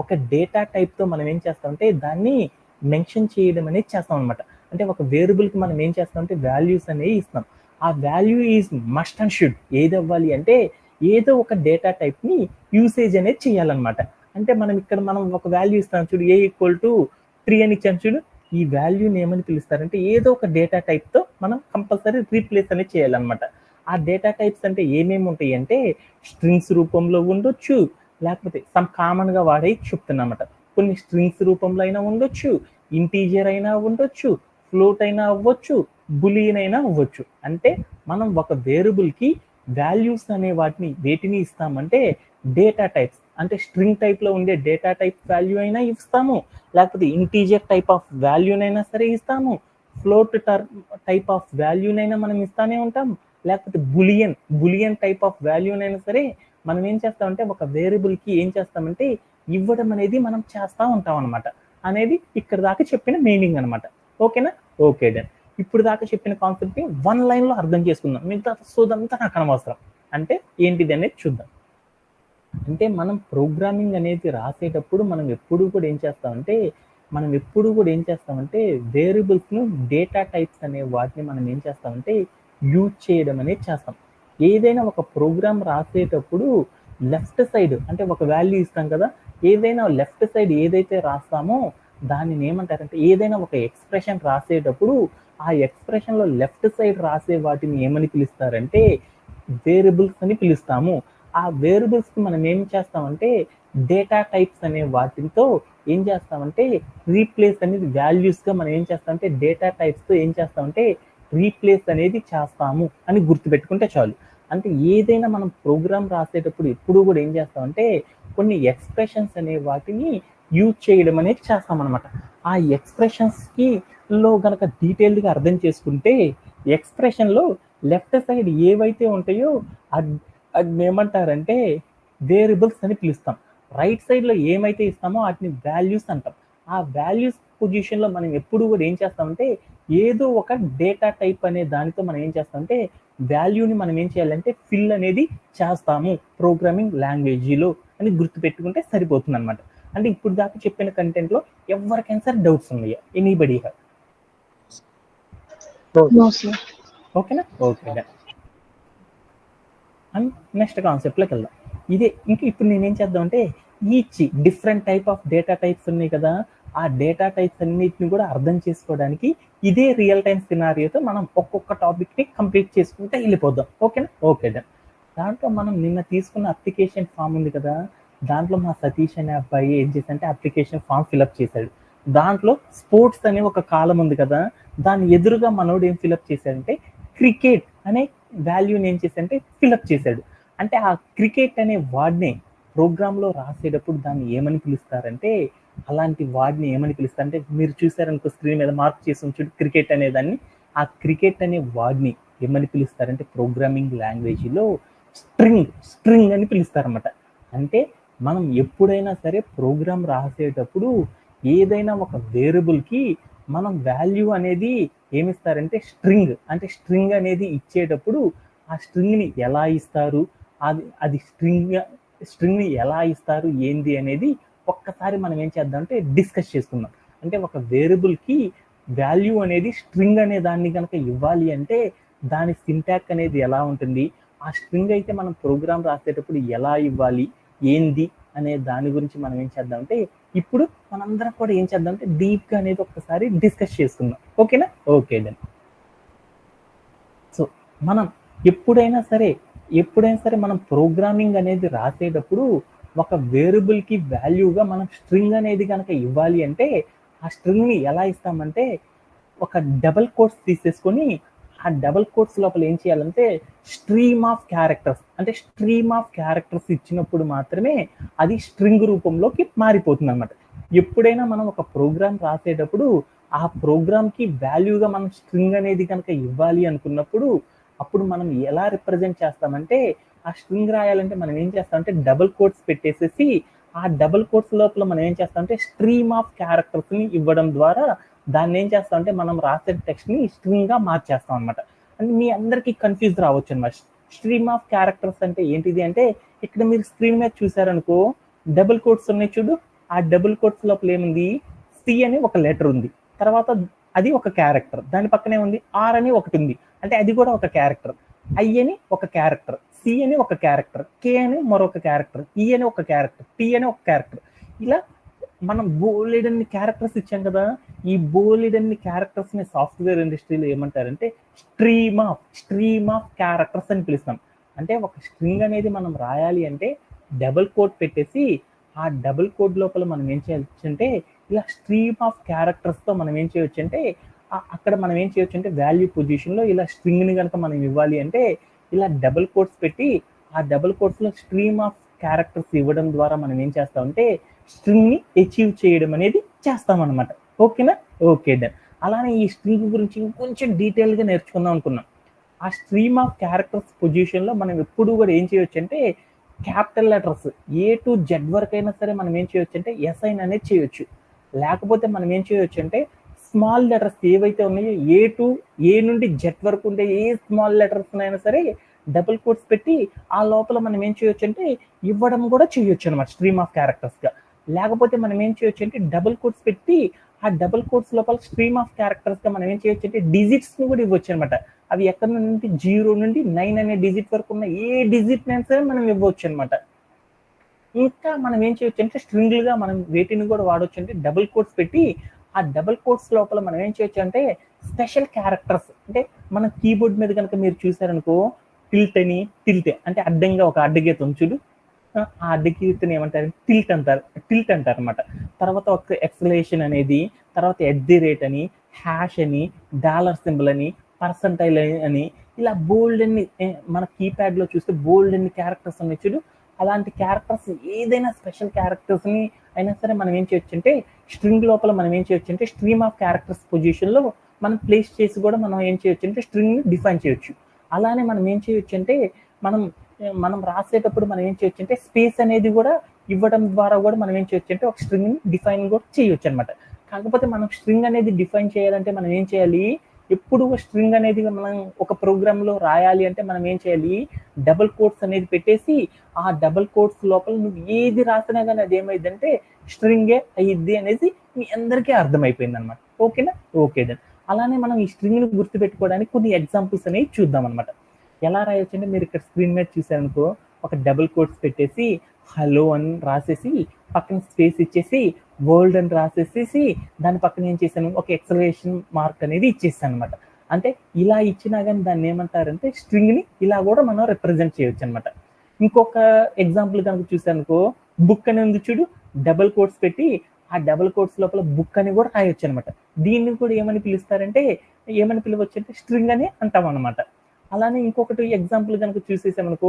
Speaker 1: ఒక డేటా టైప్తో మనం ఏం చేస్తామంటే దాన్ని మెన్షన్ చేయడం అనేది చేస్తాం అనమాట. అంటే ఒక వేరియబుల్కి మనం ఏం చేస్తామంటే వాల్యూస్ అనేవి ఇస్తాం. ఆ value is must and should ఏది అవ్వాలి అంటే ఏదో ఒక డేటా టైప్ని యూసేజ్ అనేది చేయాలన్నమాట. అంటే మనం ఒక వాల్యూ ఇస్తాం చూడు, ఏ ఈక్వల్ టు 3 అని ఇచ్చాను చూడు, ఈ వాల్యూని ఏమని పిలుస్తారంటే ఏదో ఒక డేటా టైప్తో మనం కంపల్సరీ రీప్లేస్ అనేది చేయాలన్నమాట. ఆ డేటా టైప్స్ అంటే ఏమేమి ఉంటాయి అంటే స్ట్రింగ్స్ రూపంలో ఉండొచ్చు, లేకపోతే సమ్ కామన్గా వాడే చెప్తున్నమాట. కొన్ని స్ట్రింగ్స్ రూపంలో అయినా ఉండొచ్చు, ఇంటీజర్ అయినా ఉండొచ్చు, ఫ్లోట్ అయినా అవ్వచ్చు, బులియన్ అయినా అవ్వచ్చు. అంటే మనం ఒక వేరియబుల్కి వాల్యూస్ అనే వేటిని ఇస్తామంటే డేటా టైప్స్. అంటే స్ట్రింగ్ టైప్లో ఉండే డేటా టైప్ వాల్యూ అయినా ఇస్తాము, లేకపోతే ఇంటీజర్ టైప్ ఆఫ్ వాల్యూనైనా సరే ఇస్తాము, ఫ్లోట్ టైప్ ఆఫ్ వాల్యూనైనా మనం ఇస్తానే ఉంటాం, లేకపోతే బులియన్ టైప్ ఆఫ్ వాల్యూనైనా సరే మనం ఏం చేస్తామంటే ఒక వేరియబుల్కి ఏం చేస్తామంటే ఇవ్వడం అనేది మనం చేస్తూ ఉంటాం అనమాట. అనేది ఇక్కడ దాకా చెప్పిన మీనింగ్ అనమాట. ఓకేనా? Okay done. ఇప్పుడు దాకా చెప్పిన కాన్సెప్ట్ని 1 లైన్లో అర్థం చేసుకుందాం. మిగతా సోదంతా నాకు అనవసరం. అంటే ఏంటిది అనేది చూద్దాం. అంటే మనం ప్రోగ్రామింగ్ అనేది రాసేటప్పుడు మనం ఎప్పుడూ కూడా ఏం చేస్తామంటే మనం ఎప్పుడు కూడా ఏం చేస్తామంటే వేరియబుల్స్ను డేటా టైప్స్ అనే వాటిని మనం ఏం చేస్తామంటే యూజ్ చేయడం అనేది చేస్తాం. ఏదైనా ఒక ప్రోగ్రామ్ రాసేటప్పుడు లెఫ్ట్ సైడ్ అంటే ఒక వాల్యూ ఇస్తాం కదా, ఏదైనా లెఫ్ట్ సైడ్ ఏదైతే రాస్తామో దానిని ఏమంటారంటే, ఏదైనా ఒక ఎక్స్ప్రెషన్ రాసేటప్పుడు ఆ ఎక్స్ప్రెషన్లో లెఫ్ట్ సైడ్ రాసే వాటిని ఏమని పిలుస్తారంటే వేరియబుల్స్ అని పిలుస్తాము. ఆ వేరియబుల్స్కి మనం ఏం చేస్తామంటే డేటా టైప్స్ అనే వాటితో ఏం చేస్తామంటే రీప్లేస్ అనేది వాల్యూస్గా మనం ఏం చేస్తామంటే డేటా టైప్స్తో ఏం చేస్తామంటే రీప్లేస్ అనేది చేస్తాము అని గుర్తుపెట్టుకుంటే చాలు. అంటే ఏదైనా మనం ప్రోగ్రామ్ రాసేటప్పుడు ఎప్పుడు కూడా ఏం చేస్తామంటే కొన్ని ఎక్స్ప్రెషన్స్ అనే వాటిని యూజ్ చేయడం అనేది చేస్తామన్నమాట. ఆ ఎక్స్ప్రెషన్స్కి లో గనక డీటెయిల్డ్గా అర్థం చేసుకుంటే ఎక్స్ప్రెషన్లో లెఫ్ట్ సైడ్ ఏవైతే ఉంటాయో అది ఏమంటారంటే వేరియబుల్స్ అని పిలుస్తాం. రైట్ సైడ్లో ఏమైతే ఇస్తామో వాటిని వాల్యూస్ అంటాం. ఆ వాల్యూస్ పొజిషన్లో మనం ఎప్పుడు కూడా ఏం చేస్తామంటే ఏదో ఒక డేటా టైప్ అనే దానితో మనం ఏం చేస్తామంటే వాల్యూని మనం ఏం చేయాలంటే ఫిల్ అనేది చేస్తాము ప్రోగ్రామింగ్ లాంగ్వేజీలో అని గుర్తుపెట్టుకుంటే సరిపోతుంది అనమాట. అంటే ఇప్పుడు దాకా చెప్పిన కంటెంట్లో ఎవరికైనా సరే డౌట్స్ ఉన్నాయా? Anybody have?
Speaker 3: No, sir.
Speaker 1: ఓకేనా? ఓకే. అండ్ నెక్స్ట్ కాన్సెప్ట్లోకి వెళ్దాం. ఇదే ఇంక ఇప్పుడు నేనేం చేద్దామంటే each different type of data types ఉన్నాయి కదా, ఆ డేటా టైప్స్ అన్నిటిని కూడా అర్థం చేసుకోవడానికి ఇదే రియల్ టైం సినారియోతో మనం ఒక్కొక్క టాపిక్ని కంప్లీట్ చేసుకుంటే వెళ్ళిపోదాం. ఓకేనా? Okay done. దాంట్లో మనం నిన్న తీసుకున్న అప్లికేషన్ ఫామ్ ఉంది కదా, దాంట్లో మా సతీష్ అనే అబ్బాయి ఏం చేశాడంటే అప్లికేషన్ ఫామ్ ఫిలప్ చేశాడు. దాంట్లో స్పోర్ట్స్ అనే ఒక కాలం ఉంది కదా, దాని ఎదురుగా మనోడు ఏం ఫిలప్ చేశాడంటే క్రికెట్ అనే వాల్యూని ఏం చేశాడంటే ఫిలప్ చేశాడు. అంటే ఆ క్రికెట్ అనే వర్డ్ని ప్రోగ్రాంలో రాసేటప్పుడు దాన్ని ఏమని పిలుస్తారంటే, అలాంటి వాడిని ఏమని పిలుస్తారంటే, మీరు చూసారనుకో స్క్రీన్ మీద మార్క్ చేసి ఉంచుడు క్రికెట్ అనే దాన్ని, ఆ క్రికెట్ అనే వాడిని ఏమని పిలుస్తారంటే ప్రోగ్రామింగ్ లాంగ్వేజ్లో స్ట్రింగ్ అని పిలుస్తారన్నమాట. అంటే మనం ఎప్పుడైనా సరే ప్రోగ్రామ్ రాసేటప్పుడు ఏదైనా ఒక వేరియబుల్కి మనం వాల్యూ అనేది ఏమిస్తారంటే స్ట్రింగ్, అంటే స్ట్రింగ్ అనేది ఇచ్చేటప్పుడు ఆ స్ట్రింగ్ని ఎలా ఇస్తారు, అది స్ట్రింగ్ని ఎలా ఇస్తారు ఏంది అనేది ఒక్కసారి మనం ఏం చేద్దామంటే డిస్కస్ చేసుకుందాం. అంటే ఒక వేరియబుల్కి వాల్యూ అనేది స్ట్రింగ్ అనే దాన్ని కనుక ఇవ్వాలి అంటే దాని సింటాక్ అనేది ఎలా ఉంటుంది, ఆ స్ట్రింగ్ అయితే మనం ప్రోగ్రామ్ రాసేటప్పుడు ఎలా ఇవ్వాలి ఏంది అనే దాని గురించి మనం ఏం చేద్దామంటే ఇప్పుడు మనందరం కూడా ఏం చేద్దామంటే డీప్గా అనేది ఒక్కసారి డిస్కస్ చేసుకుందాం. ఓకేనా? Okay then. సో మనం ఎప్పుడైనా సరే మనం ప్రోగ్రామింగ్ అనేది రాసేటప్పుడు ఒక వేరియబుల్కి వాల్యూగా మనం స్ట్రింగ్ అనేది కనుక ఇవ్వాలి అంటే ఆ స్ట్రింగ్ని ఎలా ఇస్తామంటే ఒక డబల్ కోట్స్ తీసేసుకొని ఆ డబల్ కోట్స్ లోపల ఏం చేయాలంటే స్ట్రీమ్ ఆఫ్ క్యారెక్టర్స్ ఇచ్చినప్పుడు మాత్రమే అది స్ట్రింగ్ రూపంలోకి మారిపోతుంది అనమాట. ఎప్పుడైనా మనం ఒక ప్రోగ్రామ్ రాసేటప్పుడు ఆ ప్రోగ్రామ్కి వాల్యూగా మనం స్ట్రింగ్ అనేది కనుక ఇవ్వాలి అనుకున్నప్పుడు అప్పుడు మనం ఎలా రిప్రజెంట్ చేస్తామంటే ఆ స్ట్రింగ్ రాయాలంటే మనం ఏం చేస్తామంటే డబుల్ కోట్స్ పెట్టేసేసి ఆ డబుల్ కోట్స్ లోపల మనం ఏం చేస్తామంటే స్ట్రీమ్ ఆఫ్ క్యారెక్టర్స్ని ఇవ్వడం ద్వారా దాన్ని ఏం చేస్తామంటే మనం రాసే టెక్స్ట్ని స్ట్రింగ్గా మార్చేస్తాం అనమాట. అంటే మీ అందరికీ కన్ఫ్యూజ్ రావచ్చు అనమాట. స్ట్రీమ్ ఆఫ్ క్యారెక్టర్స్ అంటే ఏంటిది అంటే ఇక్కడ మీరు స్క్రీన్ మీద చూసారనుకో డబుల్ కోట్స్ ఉన్నాయి చూడు, ఆ డబుల్ కోట్స్ లోపల ఏముంది, సి అని ఒక లెటర్ ఉంది, తర్వాత అది ఒక క్యారెక్టర్, దాని పక్కనే ఉంది ఆర్ అని ఒకటి ఉంది, అంటే అది కూడా ఒక క్యారెక్టర్, ఐ అని ఒక క్యారెక్టర్, సి అని ఒక క్యారెక్టర్, కే అని మరొక క్యారెక్టర్, ఈ అని ఒక క్యారెక్టర్, టీ అని ఒక క్యారెక్టర్. ఇలా మనం బోలెడన్ని క్యారెక్టర్స్ ఇచ్చాం కదా, ఈ బోలెడన్ని క్యారెక్టర్స్ని సాఫ్ట్వేర్ ఇండస్ట్రీలో ఏమంటారంటే స్ట్రీమ్ ఆఫ్ క్యారెక్టర్స్ అని పిలుస్తాం. అంటే ఒక స్ట్రింగ్ అనేది మనం రాయాలి అంటే డబుల్ కోట్ పెట్టేసి ఆ డబుల్ కోడ్ లోపల మనం ఏం చేయొచ్చు అంటే ఇలా స్ట్రీమ్ ఆఫ్ క్యారెక్టర్స్తో మనం ఏం చేయొచ్చు అంటే అక్కడ మనం ఏం చేయొచ్చు అంటే వాల్యూ పొజిషన్లో ఇలా స్ట్రింగ్ని కనుక మనం ఇవ్వాలి అంటే ఇలా డబుల్ కోట్స్ పెట్టి ఆ డబుల్ కోట్స్లో స్ట్రీమ్ ఆఫ్ క్యారెక్టర్స్ ఇవ్వడం ద్వారా మనం ఏం చేస్తామంటే స్ట్రింగ్ని అచీవ్ చేయడం అనేది చేస్తామన్నమాట. ఓకేనా? Okay done. అలానే ఈ స్ట్రింగ్ గురించి ఇంకొంచెం డీటెయిల్గా నేర్చుకుందాం అనుకున్నాం. ఆ స్ట్రీమ్ ఆఫ్ క్యారెక్టర్స్ పొజిషన్లో మనం ఎప్పుడు కూడా ఏం చేయొచ్చు అంటే capital letters A to Z వరకు అయినా సరే మనం ఏం చేయొచ్చు అంటే ఎస్ఐన్ అనేది చేయొచ్చు. లేకపోతే మనం ఏం చేయొచ్చు అంటే స్మాల్ లెటర్స్ ఏవైతే ఉన్నాయో ఏ నుండి జెడ్ వరకు ఉండే ఏ స్మాల్ లెటర్స్ అయినా సరే డబుల్ కోట్స్ పెట్టి ఆ లోపల మనం ఏం చేయొచ్చు అంటే ఇవ్వడం కూడా చేయొచ్చు అనమాట స్ట్రీమ్ ఆఫ్ క్యారెక్టర్స్గా. లేకపోతే మనం ఏం చేయొచ్చు అంటే డబుల్ కోట్స్ పెట్టి ఆ డబుల్ కోట్స్ లోపల స్ట్రీమ్ ఆఫ్ క్యారెక్టర్స్ గా మనం ఏం చేయొచ్చు అంటే డిజిట్స్ ని కూడా ఇవ్వచ్చు అనమాట. అవి ఎక్కడ నుండి 0 నుండి 9 అనే డిజిట్ వరకు ఉన్న ఏ డిజిట్ నైనా సరే మనం ఇవ్వచ్చు అనమాట. ఇంకా మనం ఏం చేయొచ్చు అంటే స్ట్రింగ్లుగా మనం వేటిని కూడా వాడవచ్చు అంటే డబుల్ కోట్స్ పెట్టి ఆ డబుల్ కోట్స్ లోపల మనం ఏం చేయొచ్చు అంటే స్పెషల్ క్యారెక్టర్స్, అంటే మన కీబోర్డ్ మీద కనుక మీరు చూసారనుకో టిల్ట్ అని, టిల్ట్ అంటే అడ్డంగా ఒక అడ్డగీత ఉంచుడు, ఆ అడ్డగీతని ఏమంటారు టిల్ట్ అంటారు అనమాట. తర్వాత ఒక ఎక్సలేషన్ అనేది, తర్వాత @ అని, హ్యాష్ అని, డాలర్ సింబల్ అని, పర్సంటైల్ అని, ఇలా బోల్డ్ అన్ని మన కీప్యాడ్ లో చూస్తే బోల్డ్ అన్ని క్యారెక్టర్స్ ఉన్నాయి చూడు. అలాంటి క్యారెక్టర్స్ ఏదైనా స్పెషల్ క్యారెక్టర్స్ ని అయినా సరే మనం ఏం చేయొచ్చు అంటే స్ట్రింగ్ లోపల మనం ఏం చేయొచ్చు అంటే స్ట్రీమ్ ఆఫ్ క్యారెక్టర్స్ పొజిషన్ లో మనం ప్లేస్ చేసి కూడా మనం ఏం చేయొచ్చు అంటే స్ట్రింగ్ ని డిఫైన్ చేయొచ్చు. అలానే మనం ఏం చేయొచ్చు అంటే మనం మనం రాసేటప్పుడు మనం ఏం చేయొచ్చు అంటే స్పేస్ అనేది కూడా ఇవ్వడం ద్వారా కూడా మనం ఏం చేయొచ్చు అంటే ఒక స్ట్రింగ్ ని డిఫైన్ కూడా చేయొచ్చు అనమాట. కాకపోతే మనం స్ట్రింగ్ అనేది డిఫైన్ చేయాలంటే మనం ఏం చేయాలి, ఎప్పుడు స్ట్రింగ్ అనేది మనం ఒక ప్రోగ్రామ్ లో రాయాలి అంటే మనం ఏం చేయాలి, డబుల్ కోట్స్ అనేది పెట్టేసి ఆ డబుల్ కోట్స్ లోపల నువ్వు ఏది రాసినా కానీ అది ఏమైందంటే స్ట్రింగే అయ్యిద్ది అనేది మీ అందరికీ అర్థమైపోయింది అనమాట. ఓకేనా? Okay then. అలానే మనం ఈ స్ట్రింగ్ ని గుర్తుపెట్టుకోవడానికి కొన్ని ఎగ్జాంపుల్స్ అనేవి చూద్దాం అనమాట. ఎలా రాయొచ్చు అంటే మీరు ఇక్కడ స్క్రీన్ మీద చూసారనుకో ఒక డబుల్ కోట్స్ పెట్టేసి హలో అని రాసేసి పక్కన స్పేస్ ఇచ్చేసి వరల్డ్ అని రాసేసేసి దాని పక్కన ఏం చేశాను ఒక ఎక్సలరేషన్ మార్క్ అనేది ఇచ్చేసాను అనమాట. అంటే ఇలా ఇచ్చినా కానీ దాన్ని ఏమంటారంటే స్ట్రింగ్ ని ఇలా కూడా మనం రిప్రజెంట్ చేయొచ్చు అనమాట. ఇంకొక ఎగ్జాంపుల్ కనుక చూసానుకో బుక్ అని ఉంది చూడు, డబుల్ కోట్స్ పెట్టి ఆ డబుల్ కోట్స్ లోపల బుక్ అని కూడా రాయొచ్చు అనమాట. దీన్ని కూడా ఏమని పిలుస్తారంటే ఏమని పిలవచ్చు అంటే స్ట్రింగ్ అని అంటాం అనమాట. అలానే ఇంకొకటి ఎగ్జాంపుల్ కనుక చూసేసామనుకో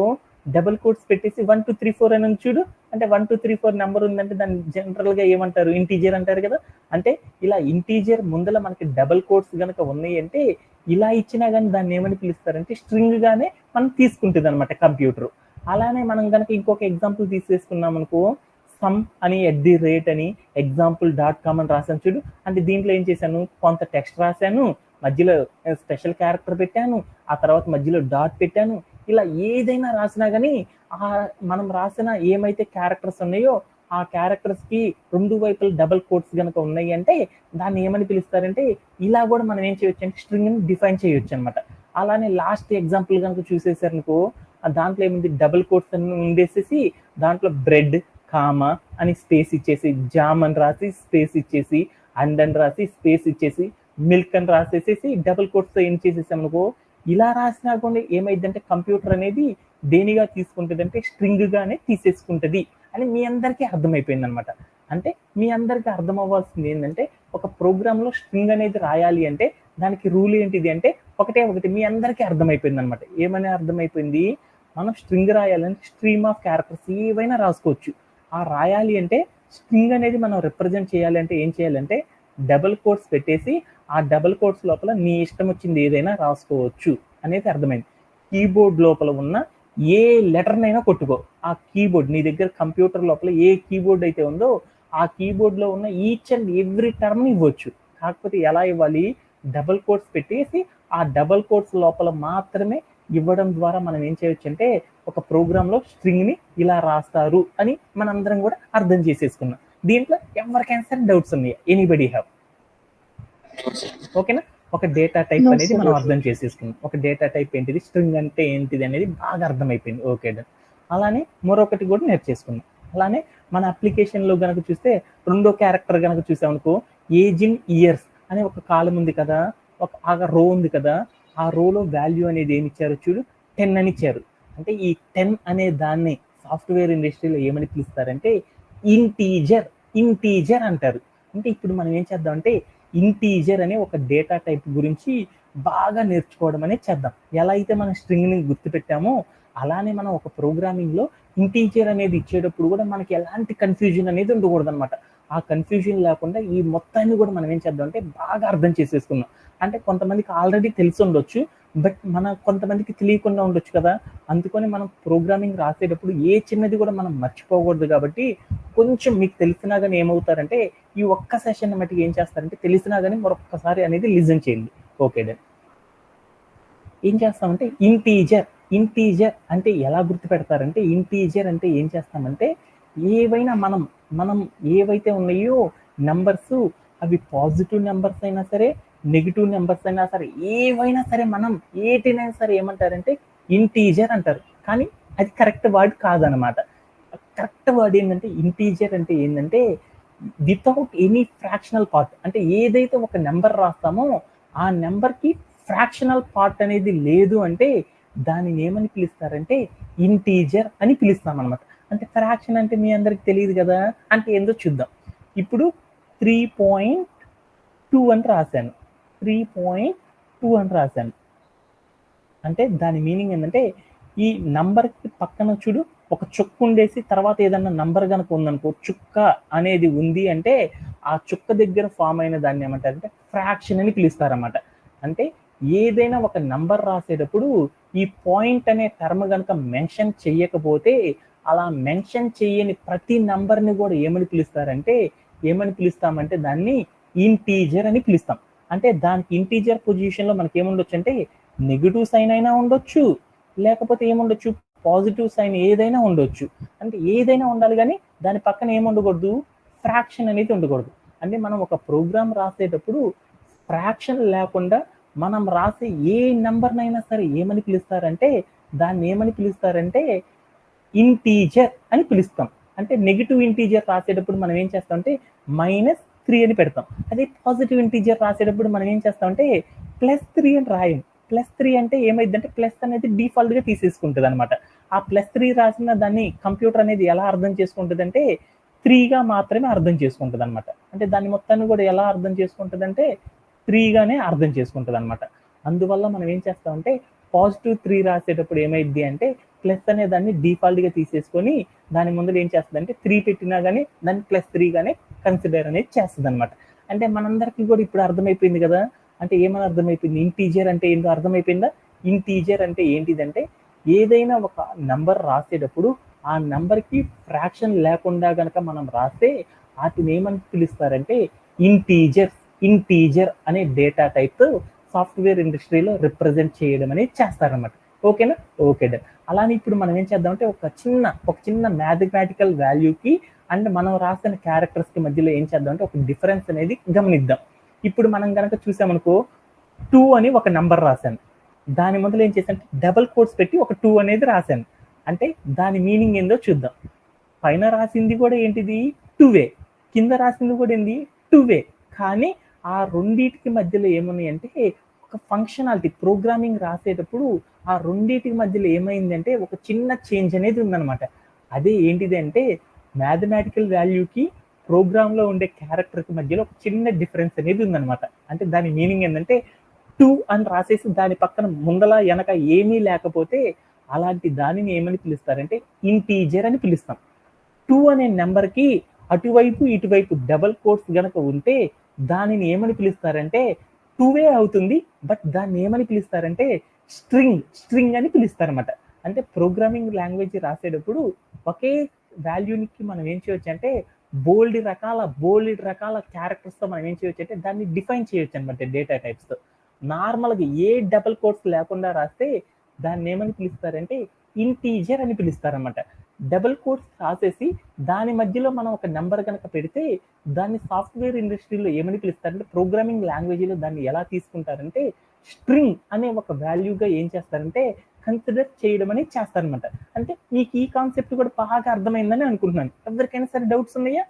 Speaker 1: డబుల్ కోట్స్ పెట్టేసి 1 2 3 4 అని చూడు, అంటే 1 2 3 4 నెంబర్ ఉందంటే దాన్ని జనరల్ గా ఏమంటారు, ఇంటీజర్ అంటారు కదా. అంటే ఇలా ఇంటీజర్ ముందల మనకి డబుల్ కోట్స్ కనుక ఉన్నాయి అంటే ఇలా ఇచ్చినా కానీ దాన్ని ఏమని పిలుస్తారంటే స్ట్రింగ్ గానే మనం తీసుకుంటుంది అనమాట కంప్యూటర్. అలానే మనం కనుక ఇంకొక ఎగ్జాంపుల్ తీసేసుకున్నాం అనుకో సమ్ అని @ అని example.com అని రాశాను చూడు. అంటే దీంట్లో ఏం చేశాను, కొంత టెక్స్ట్ రాశాను, మధ్యలో స్పెషల్ క్యారెక్టర్ పెట్టాను, ఆ తర్వాత మధ్యలో డాట్ పెట్టాను. ఇలా ఏదైనా రాసినా కానీ మనం రాసిన ఏమైతే క్యారెక్టర్స్ ఉన్నాయో ఆ క్యారెక్టర్స్ కి రెండు వైపులు డబుల్ కోట్స్ కనుక ఉన్నాయి అంటే దాన్ని ఏమని పిలుస్తారంటే ఇలా కూడా మనం ఏం చేయొచ్చు అంటే స్ట్రింగ్ ని డిఫైన్ చేయొచ్చు అనమాట. అలానే లాస్ట్ ఎగ్జాంపుల్ కనుక చూసేసారనుకో దాంట్లో ఏముంది, డబుల్ కోట్స్ అని ఉండేసేసి దాంట్లో బ్రెడ్ కామా అని స్పేస్ ఇచ్చేసి, జామ్ అని రాసి స్పేస్ ఇచ్చేసి, అండ్ అని రాసి స్పేస్ ఇచ్చేసి, మిల్క్ అని రాసేసేసి డబుల్ కోట్స్ ఏం చేసేసాం అనుకో ఇలా రాసినా కూడా ఏమైందంటే కంప్యూటర్ అనేది దేనిగా తీసుకుంటుంది అంటే స్ట్రింగ్ గానే తీసేసుకుంటది అని మీ అందరికీ అర్థమైపోయింది అనమాట. అంటే మీ అందరికీ అర్థం అవ్వాల్సింది ఏంటంటే ఒక ప్రోగ్రామ్ లో స్ట్రింగ్ అనేది రాయాలి అంటే దానికి రూల్ ఏంటిది అంటే ఒకటి మీ అందరికీ అర్థమైపోయింది అనమాట. ఏమని అర్థమైపోయింది, మనం స్ట్రింగ్ రాయాలంటే స్ట్రీమ్ ఆఫ్ క్యారెక్టర్స్ ఏవైనా రాసుకోవచ్చు. ఆ రాయాలి అంటే స్ట్రింగ్ అనేది మనం రిప్రజెంట్ చేయాలి అంటే ఏం చేయాలంటే డబుల్ కోట్స్ పెట్టేసి ఆ డబుల్ కోట్స్ లోపల నీ ఇష్టం వచ్చింది ఏదైనా రాసుకోవచ్చు అనేది అర్థమైంది. కీబోర్డ్ లోపల ఉన్న ఏ లెటర్నైనా కొట్టుకో, ఆ కీబోర్డ్ నీ దగ్గర కంప్యూటర్ లోపల ఏ కీబోర్డ్ అయితే ఉందో ఆ కీబోర్డ్ లో ఉన్న ఈచ్ అండ్ ఎవ్రీ టర్మ్ ఇవ్వచ్చు. కాకపోతే ఎలా ఇవ్వాలి, డబుల్ కోట్స్ పెట్టేసి ఆ డబుల్ కోట్స్ లోపల మాత్రమే ఇవ్వడం ద్వారా మనం ఏం చేయొచ్చు అంటే ఒక ప్రోగ్రామ్ లో స్ట్రింగ్ ని ఇలా రాస్తారు అని మనందరం కూడా అర్థం చేసేసుకున్నాం. దీంట్లో ఎవరికైనా సరే డౌట్స్ ఉన్నాయి, ఎనీబడి హ్యావ్? ఓకేనా? ఒక డేటా టైప్
Speaker 3: No,
Speaker 1: అనేది
Speaker 3: sir.
Speaker 1: మనం అర్థం చేసేసుకున్నాం. ఒక డేటా టైప్ ఏంటిది, స్ట్రింగ్ అంటే ఏంటిది అనేది బాగా అర్థమైపోయింది. Okay done. అలానే మరొకటి కూడా నేర్చేసుకున్నాం. అలానే మన అప్లికేషన్ లో గనక చూస్తే రెండో క్యారెక్టర్ గనక చూసామనుకో ఏజ్ ఇన్ ఇయర్స్ అనే ఒక కాలం ఉంది కదా, ఒక రో ఉంది కదా, ఆ రోలో వాల్యూ అనేది ఏమి ఇచ్చారు చూడు, 10 అని ఇచ్చారు. అంటే ఈ 10 అనే దాన్ని సాఫ్ట్వేర్ ఇండస్ట్రీలో ఏమని పిలుస్తారంటే ఇంటీజర్ అంటారు. అంటే ఇప్పుడు మనం ఏం చేద్దాం అంటే ఇంటీజర్ అనే ఒక డేటా టైప్ గురించి బాగా నేర్చుకోవడం అనేది చేద్దాం. ఎలా అయితే మనం స్ట్రింగ్ ని గుర్తుపెట్టామో అలానే మనం ఒక ప్రోగ్రామింగ్ లో ఇంటీజర్ అనేది ఇచ్చేటప్పుడు కూడా మనకి ఎలాంటి కన్ఫ్యూజన్ అనేది ఉండకూడదు అనమాట. ఆ కన్ఫ్యూజన్ లేకుండా ఈ మొత్తాన్ని కూడా మనం ఏం చేద్దాం అంటే బాగా అర్థం చేసేసుకున్నాం. అంటే కొంతమందికి ఆల్రెడీ తెలిసి ఉండొచ్చు, బట్ కొంతమందికి తెలియకుండా ఉండొచ్చు కదా. అందుకని మనం ప్రోగ్రామింగ్ రాసేటప్పుడు ఏ చిన్నది కూడా మనం మర్చిపోకూడదు. కాబట్టి కొంచెం మీకు తెలిసినా కానీ ఏమవుతారంటే ఈ ఒక్క సెషన్ మటుకు ఏం చేస్తారంటే తెలిసినా కానీ మరొక్కసారి అనేది లిజన్ చేయండి. Okay done. ఏం చేస్తామంటే ఇంటీజర్ అంటే ఎలా గుర్తుపెడతారంటే ఇంటీజర్ అంటే ఏం చేస్తామంటే ఏవైనా మనం మనం ఏవైతే ఉన్నాయో నెంబర్స్ అవి పాజిటివ్ నెంబర్స్ అయినా సరే, నెగిటివ్ నెంబర్స్ అయినా సరే, ఏవైనా సరే మనం ఏటినైనా సరే ఏమంటారంటే ఇంటీజర్ అంటారు. కానీ అది కరెక్ట్ వర్డ్ కాదనమాట. కరెక్ట్ వర్డ్ ఏంటంటే ఇంటీజర్ అంటే ఏంటంటే వితౌట్ ఎనీ ఫ్రాక్షనల్ పార్ట్. అంటే ఏదైతే ఒక నెంబర్ రాస్తామో ఆ నెంబర్కి ఫ్రాక్షనల్ పార్ట్ అనేది లేదు అంటే దానిని ఏమని పిలుస్తారంటే ఇంటీజర్ అని పిలుస్తాం అనమాట. అంటే ఫ్రాక్షన్ అంటే మీ అందరికి తెలియదు కదా, అంటే ఏందో చూద్దాం. ఇప్పుడు 3.2 అని రాశాను. 3.2 అని రాశాను. అంటే దాని మీనింగ్ ఏంటంటే ఈ నంబర్కి పక్కన చూడు ఒక చుక్క ఉండేసి తర్వాత ఏదన్నా నంబర్ కనుక ఉందనుకో, చుక్క అనేది ఉంది అంటే ఆ చుక్క దగ్గర ఫామ్ అయిన దాన్ని ఏమంటారంటే ఫ్రాక్షన్ అని పిలుస్తారన్నమాట. అంటే ఏదైనా ఒక నంబర్ రాసేటప్పుడు ఈ పాయింట్ అనే టర్మ్ కనుక మెన్షన్ చెయ్యకపోతే అలా మెన్షన్ చేయని ప్రతి నంబర్ని కూడా ఏమని పిలుస్తామంటే దాన్ని ఇంటీజర్ అని పిలుస్తాం. అంటే దానికి ఇంటీజర్ పొజిషన్లో మనకి ఏముండొచ్చు అంటే నెగిటివ్ సైన్ అయినా ఉండొచ్చు, లేకపోతే ఏముండొచ్చు పాజిటివ్ సైన్ ఏదైనా ఉండొచ్చు. అంటే ఏదైనా ఉండాలి కానీ దాని పక్కన ఏముండకూడదు, ఫ్రాక్షన్ అనేది ఉండకూడదు. అంటే మనం ఒక ప్రోగ్రామ్ రాసేటప్పుడు ఫ్రాక్షన్ లేకుండా మనం రాసే ఏ నెంబర్నైనా సరే ఏమని పిలుస్తారంటే దాన్ని ఏమని పిలుస్తారంటే ఇంటీజర్ అని పిలుస్తాం. అంటే నెగిటివ్ ఇంటీజర్ రాసేటప్పుడు మనం ఏం చేస్తామంటే -3 అని పెడతాం. అదే పాజిటివ్ ఇంటీజర్ రాసేటప్పుడు మనం ఏం చేస్తామంటే +3 అని రాయం. +3 అంటే ఏమైందంటే ప్లస్ అనేది డిఫాల్ట్ గా తీసేసుకుంటుంది అనమాట. ఆ +3 రాసిన దాన్ని కంప్యూటర్ అనేది ఎలా అర్థం చేసుకుంటుంది అంటే 3గా మాత్రమే అర్థం చేసుకుంటుంది అనమాట. అంటే దాన్ని మొత్తాన్ని కూడా ఎలా అర్థం చేసుకుంటుంది అంటే 3గానే అర్థం చేసుకుంటుంది అనమాట. అందువల్ల మనం ఏం చేస్తామంటే +3 రాసేటప్పుడు ఏమైంది అంటే ప్లస్ అనే దాన్ని డిఫాల్ట్ గా తీసేసుకొని దాని ముందు ఏం చేస్తుంది అంటే 3 పెట్టినా కానీ దాన్ని +3 గానే కన్సిడర్ అనేది చేస్తుంది అనమాట. అంటే మనందరికీ కూడా ఇప్పుడు అర్థమైపోయింది కదా. అంటే ఏమని అర్థమైపోయింది, ఇంటీజర్ అంటే ఏంటో అర్థమైపోయిందా? ఇంటీజర్ అంటే ఏంటిదంటే ఏదైనా ఒక నంబర్ రాసేటప్పుడు ఆ నంబర్కి ఫ్రాక్షన్ లేకుండా గనక మనం రాస్తే వాటిని ఏమని పిలుస్తారంటే ఇంటీజర్ అనే డేటా టైప్ సాఫ్ట్వేర్ ఇండస్ట్రీలో రిప్రజెంట్ చేయడం అనేది చేస్తారన్నమాట. ఓకేనా? Okay done. అలానే ఇప్పుడు మనం ఏం చేద్దామంటే ఒక చిన్న మ్యాథమెటికల్ వాల్యూకి అండ్ మనం రాసిన క్యారెక్టర్స్ కి మధ్యలో ఏం చేద్దామంటే ఒక డిఫరెన్స్ అనేది గమనిద్దాం. ఇప్పుడు మనం కనుక చూసామనుకో 2 అని ఒక నంబర్ రాశాను. దాని మొదలు ఏం చేశాను, డబల్ కోట్స్ పెట్టి ఒక 2 అనేది రాశాను. అంటే దాని మీనింగ్ ఏందో చూద్దాం. పైన రాసింది కూడా ఏంటిది 2వే, కింద రాసింది కూడా ఏంది 2వే. కానీ ఆ రెండింటికి మధ్యలో ఏమున్నాయి అంటే ఒక ఫంక్షనాలిటీ, ప్రోగ్రామింగ్ రాసేటప్పుడు ఆ రెండింటికి మధ్యలో ఏమైందంటే ఒక చిన్న చేంజ్ అనేది ఉందన్నమాట. అదే ఏంటిది అంటే మ్యాథమెటికల్ వాల్యూకి ప్రోగ్రామ్ లో ఉండే క్యారెక్టర్ కి మధ్యలో ఒక చిన్న డిఫరెన్స్ అనేది ఉందన్నమాట. అంటే దాని మీనింగ్ ఏంటంటే 2 అని రాసేసి దాని పక్కన ముందల వెనక ఏమీ లేకపోతే అలాంటి దానిని ఏమని పిలుస్తారంటే ఇంటీజర్ అని పిలుస్తాం. 2 అనే నెంబర్కి అటువైపు ఇటువైపు డబల్ కోట్స్ గనక ఉంటే దానిని ఏమని పిలుస్తారంటే 2వే అవుతుంది. బట్ దాన్ని ఏమని పిలుస్తారంటే స్ట్రింగ్ అని పిలుస్తారన్నమాట. అంటే ప్రోగ్రామింగ్ లాంగ్వేజ్ రాసేటప్పుడు ఒకే వాల్యూనికి మనం ఏం చేయొచ్చు అంటే బోల్డ్ రకాల క్యారెక్టర్స్ తో మనం ఏం చేయొచ్చు అంటే దాన్ని డిఫైన్ చేయొచ్చు అనమాట డేటా టైప్స్ తో. నార్మల్గా ఏ డబల్ కోట్స్ లేకుండా రాస్తే దాన్ని ఏమని పిలుస్తారంటే ఇంటీజర్ అని పిలుస్తారన్నమాట. డబుల్ కోట్స్ రాసేసి దాని మధ్యలో మనం ఒక నెంబర్ కనుక పెడితే దాన్ని సాఫ్ట్వేర్ ఇండస్ట్రీలో ఏమని పిలుస్తారంటే ప్రోగ్రామింగ్ లాంగ్వేజ్లో దాన్ని ఎలా తీసుకుంటారంటే స్ట్రింగ్ అనే ఒక వాల్యూగా ఏం చేస్తారంటే కన్సిడర్ చేయడం అనేది చేస్తారనమాట. అంటే మీకు ఈ కాన్సెప్ట్ కూడా బాగా అర్థమైందని అనుకుంటున్నాను. ఎవరికైనా సరే డౌట్స్ ఉన్నాయా?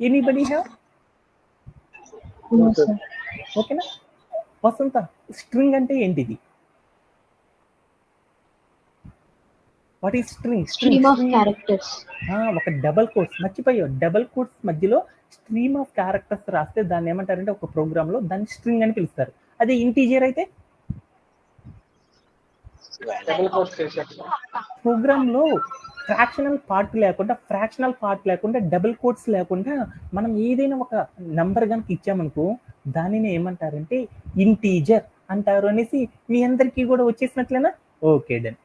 Speaker 1: Anybody have? ఓకేనా? వసంత, స్ట్రింగ్ అంటే ఏంటిది? What is string?
Speaker 3: Stream of characters.
Speaker 1: ఒక డబల్ కోట్స్ మర్చిపోయావు. డబల్ కోట్స్ మధ్యలో స్ట్రీమ్ ఆఫ్ క్యారెక్టర్స్ రాస్తే దాన్ని ఏమంటారంటే ఒక ప్రోగ్రామ్ లో దాన్ని స్ట్రింగ్ అని పిలుస్తారు. అదే ఇంటీజర్ అయితే ప్రోగ్రామ్ లో ఫ్రాక్షనల్ పార్ట్ లేకుండా డబుల్ కోట్స్ లేకుండా మనం ఏదైనా ఒక నంబర్ కనుక ఇచ్చామనుకో దానిని ఏమంటారంటే ఇంటీజర్ అంటారు అనేసి మీ అందరికీ కూడా వచ్చేసినట్లేనా? Okay done.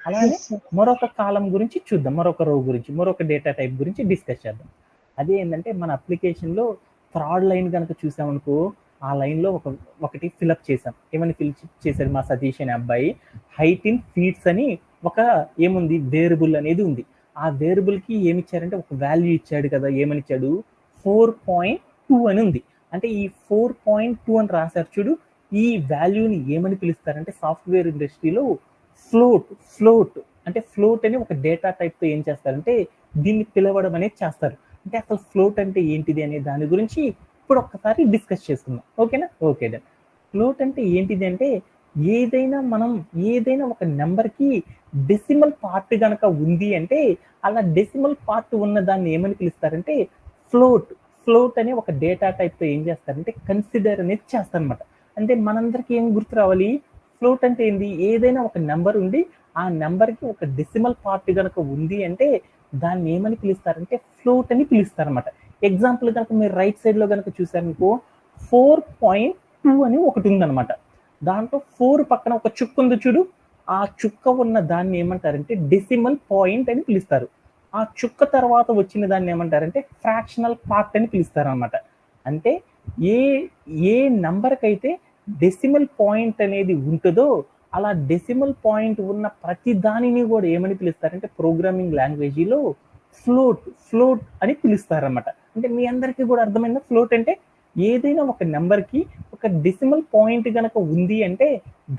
Speaker 1: అలానే మరొక కాలం గురించి చూద్దాం, మరొక రో గురించి, మరొక డేటా టైప్ గురించి డిస్కస్ చేద్దాం. అదే ఏంటంటే మన అప్లికేషన్లో థర్డ్ లైన్ కనుక చూసామనుకో ఆ లైన్లో ఒకటి ఫిలప్ చేసాం. ఏమని ఫిల్ చేశారు మా సతీష్ అనే అబ్బాయి, హైట్ ఇన్ ఫీట్స్ అని ఒక ఏముంది వేరియబుల్ అనేది ఉంది. ఆ వేరియబుల్కి ఏమి ఇచ్చారంటే ఒక వాల్యూ ఇచ్చాడు కదా, ఏమని ఇచ్చాడు 4.2 అని ఉంది. అంటే ఈ 4.2 అని రాశారు చూడు, ఈ వాల్యూని ఏమని పిలుస్తారంటే సాఫ్ట్వేర్ ఇండస్ట్రీలో ఫ్లోట్ అంటే ఫ్లోట్ అని ఒక డేటా టైప్తో ఏం చేస్తారంటే దీన్ని పిలవడం అనేది చేస్తారు. అంటే అసలు ఫ్లోట్ అంటే ఏంటిది అనే దాని గురించి ఇప్పుడు ఒక్కసారి డిస్కస్ చేసుకుందాం. ఓకేనా? Okay done. ఫ్లోట్ అంటే ఏంటిది అంటే ఏదైనా ఒక నెంబర్కి డెసిమల్ పార్ట్ గనక ఉంది అంటే అలా డెసిమల్ పార్ట్ ఉన్న దాన్ని ఏమని పిలుస్తారంటే ఫ్లోట్ అనే ఒక డేటా టైప్తో ఏం చేస్తారంటే కన్సిడర్ అనేది చేస్తారనమాట. అంటే మనందరికీ ఏం గుర్తు రావాలి, ఫ్లోట్ అంటే ఏంది, ఏదైనా ఒక నెంబర్ ఉండి ఆ నెంబర్కి ఒక డెసిమల్ పార్ట్ గనక ఉంది అంటే దాన్ని ఏమని పిలుస్తారంటే ఫ్లోట్ అని పిలుస్తారనమాట. ఎగ్జాంపుల్ కనుక మీరు రైట్ సైడ్ లో కనుక చూసారనుకో 4.2 అని ఒకటి ఉందన్నమాట. దాంట్లో 4 పక్కన ఒక చుక్క ఉంది చూడు, ఆ చుక్క ఉన్న దాన్ని ఏమంటారంటే డెసిమల్ పాయింట్ అని పిలుస్తారు. ఆ చుక్క తర్వాత వచ్చిన దాన్ని ఏమంటారంటే ఫ్రాక్షనల్ పార్ట్ అని పిలుస్తారు అనమాట. అంటే ఏ ఏ నంబర్కైతే డెసిమల్ పాయింట్ అనేది ఉంటుందో అలా డెసిమల్ పాయింట్ ఉన్న ప్రతి దానిని కూడా ఏమని పిలుస్తారంటే ప్రోగ్రామింగ్ లాంగ్వేజీలో ఫ్లోట్ అని పిలుస్తారన్నమాట. అంటే మీ అందరికీ కూడా అర్థమైందా ఫ్లోట్ అంటే? ఏదైనా ఒక నెంబర్కి ఒక డెసిమల్ పాయింట్ గనక ఉంది అంటే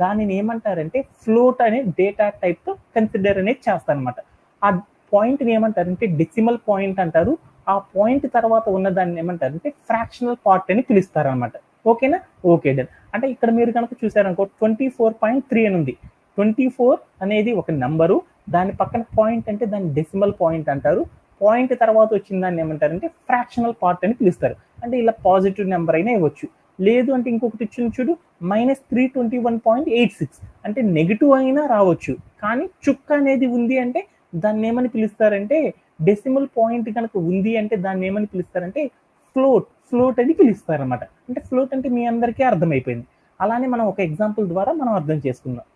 Speaker 1: దానిని ఏమంటారంటే ఫ్లోట్ అనే డేటా టైప్తో కన్సిడర్ అనేది చేస్తారనమాట. ఆ పాయింట్ని ఏమంటారంటే డెసిమల్ పాయింట్ అంటారు. ఆ పాయింట్ తర్వాత ఉన్న దాన్ని ఏమంటారంటే ఫ్రాక్షనల్ పార్ట్ అని పిలుస్తారు అనమాట. ఓకేనా? Okay done. అంటే ఇక్కడ మీరు కనుక చూసారనుకో 24.3 అని ఉంది. 24 అనేది ఒక నెంబరు, దాని పక్కన పాయింట్ అంటే దాన్ని డెసిమల్ పాయింట్ అంటారు. పాయింట్ తర్వాత వచ్చిన దాన్ని ఏమంటారంటే ఫ్రాక్షనల్ పార్ట్ అని పిలుస్తారు. అంటే ఇలా పాజిటివ్ నెంబర్ అయినా ఇవ్వచ్చు, లేదు అంటే ఇంకొకటి ఇచ్చిన చూడు -321.86 అంటే నెగిటివ్ అయినా రావచ్చు. కానీ చుక్క అనేది ఉంది అంటే దాన్ని ఏమని పిలుస్తారంటే డెసిమల్ పాయింట్ కనుక ఉంది అంటే దాన్ని ఏమని పిలుస్తారంటే ఫ్లోట్ అని పిలుస్తారు అనమాట. అంటే ఫ్లోట్ అంటే మీ అందరికీ అర్థమైపోయింది. అలానే మనం ఒక ఎగ్జాంపుల్ ద్వారా మనం అర్థం చేసుకుందాం.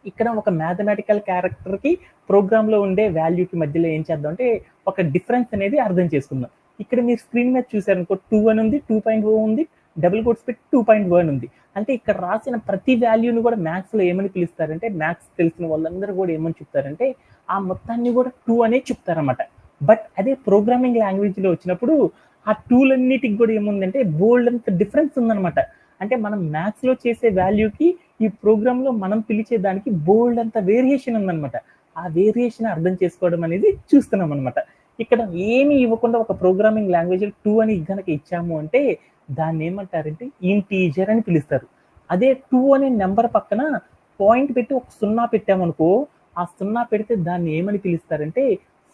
Speaker 1: ఇక్కడ ఒక మ్యాథమెటికల్ క్యారెక్టర్కి ప్రోగ్రామ్లో ఉండే వాల్యూకి మధ్యలో ఏం చేద్దాం అంటే ఒక డిఫరెన్స్ అనేది అర్థం చేసుకుందాం. ఇక్కడ మీరు స్క్రీన్ మీద చూసారనుకో 2 అని ఉంది, 2.0 ఉంది, డబుల్ కోట్స్ పెట్టి 2.1 ఉంది. అంటే ఇక్కడ రాసిన ప్రతి వాల్యూని కూడా మ్యాథ్స్లో ఏమని పిలుస్తారంటే, మ్యాథ్స్ తెలిసిన వాళ్ళందరూ కూడా ఏమని చెప్తారంటే ఆ మొత్తాన్ని కూడా 2 అనే చెప్తారన్నమాట. బట్ అదే ప్రోగ్రామింగ్ లాంగ్వేజ్లో వచ్చినప్పుడు ఆ టూలన్నిటికి కూడా ఏముందంటే బోల్డ్ అంత డిఫరెన్స్ ఉందన్నమాట. అంటే మనం మ్యాథ్స్లో చేసే వాల్యూకి ఈ ప్రోగ్రాంలో మనం పిలిచే దానికి బోల్డ్ అంత వేరియేషన్ ఉందన్నమాట. ఆ వేరియేషన్ అర్థం చేసుకోవడం అనేది చూస్తున్నాం అనమాట. ఇక్కడ ఏమి ఇవ్వకుండా ఒక ప్రోగ్రామింగ్ లాంగ్వేజ్ 2 అని కనుక ఇచ్చాము అంటే దాన్ని ఏమంటారంటే ఇంటీజర్ అని పిలుస్తారు. అదే 2 అనే నెంబర్ పక్కన పాయింట్ పెట్టి ఒక 0 పెట్టామనుకో, ఆ 0 పెడితే దాన్ని ఏమని పిలుస్తారంటే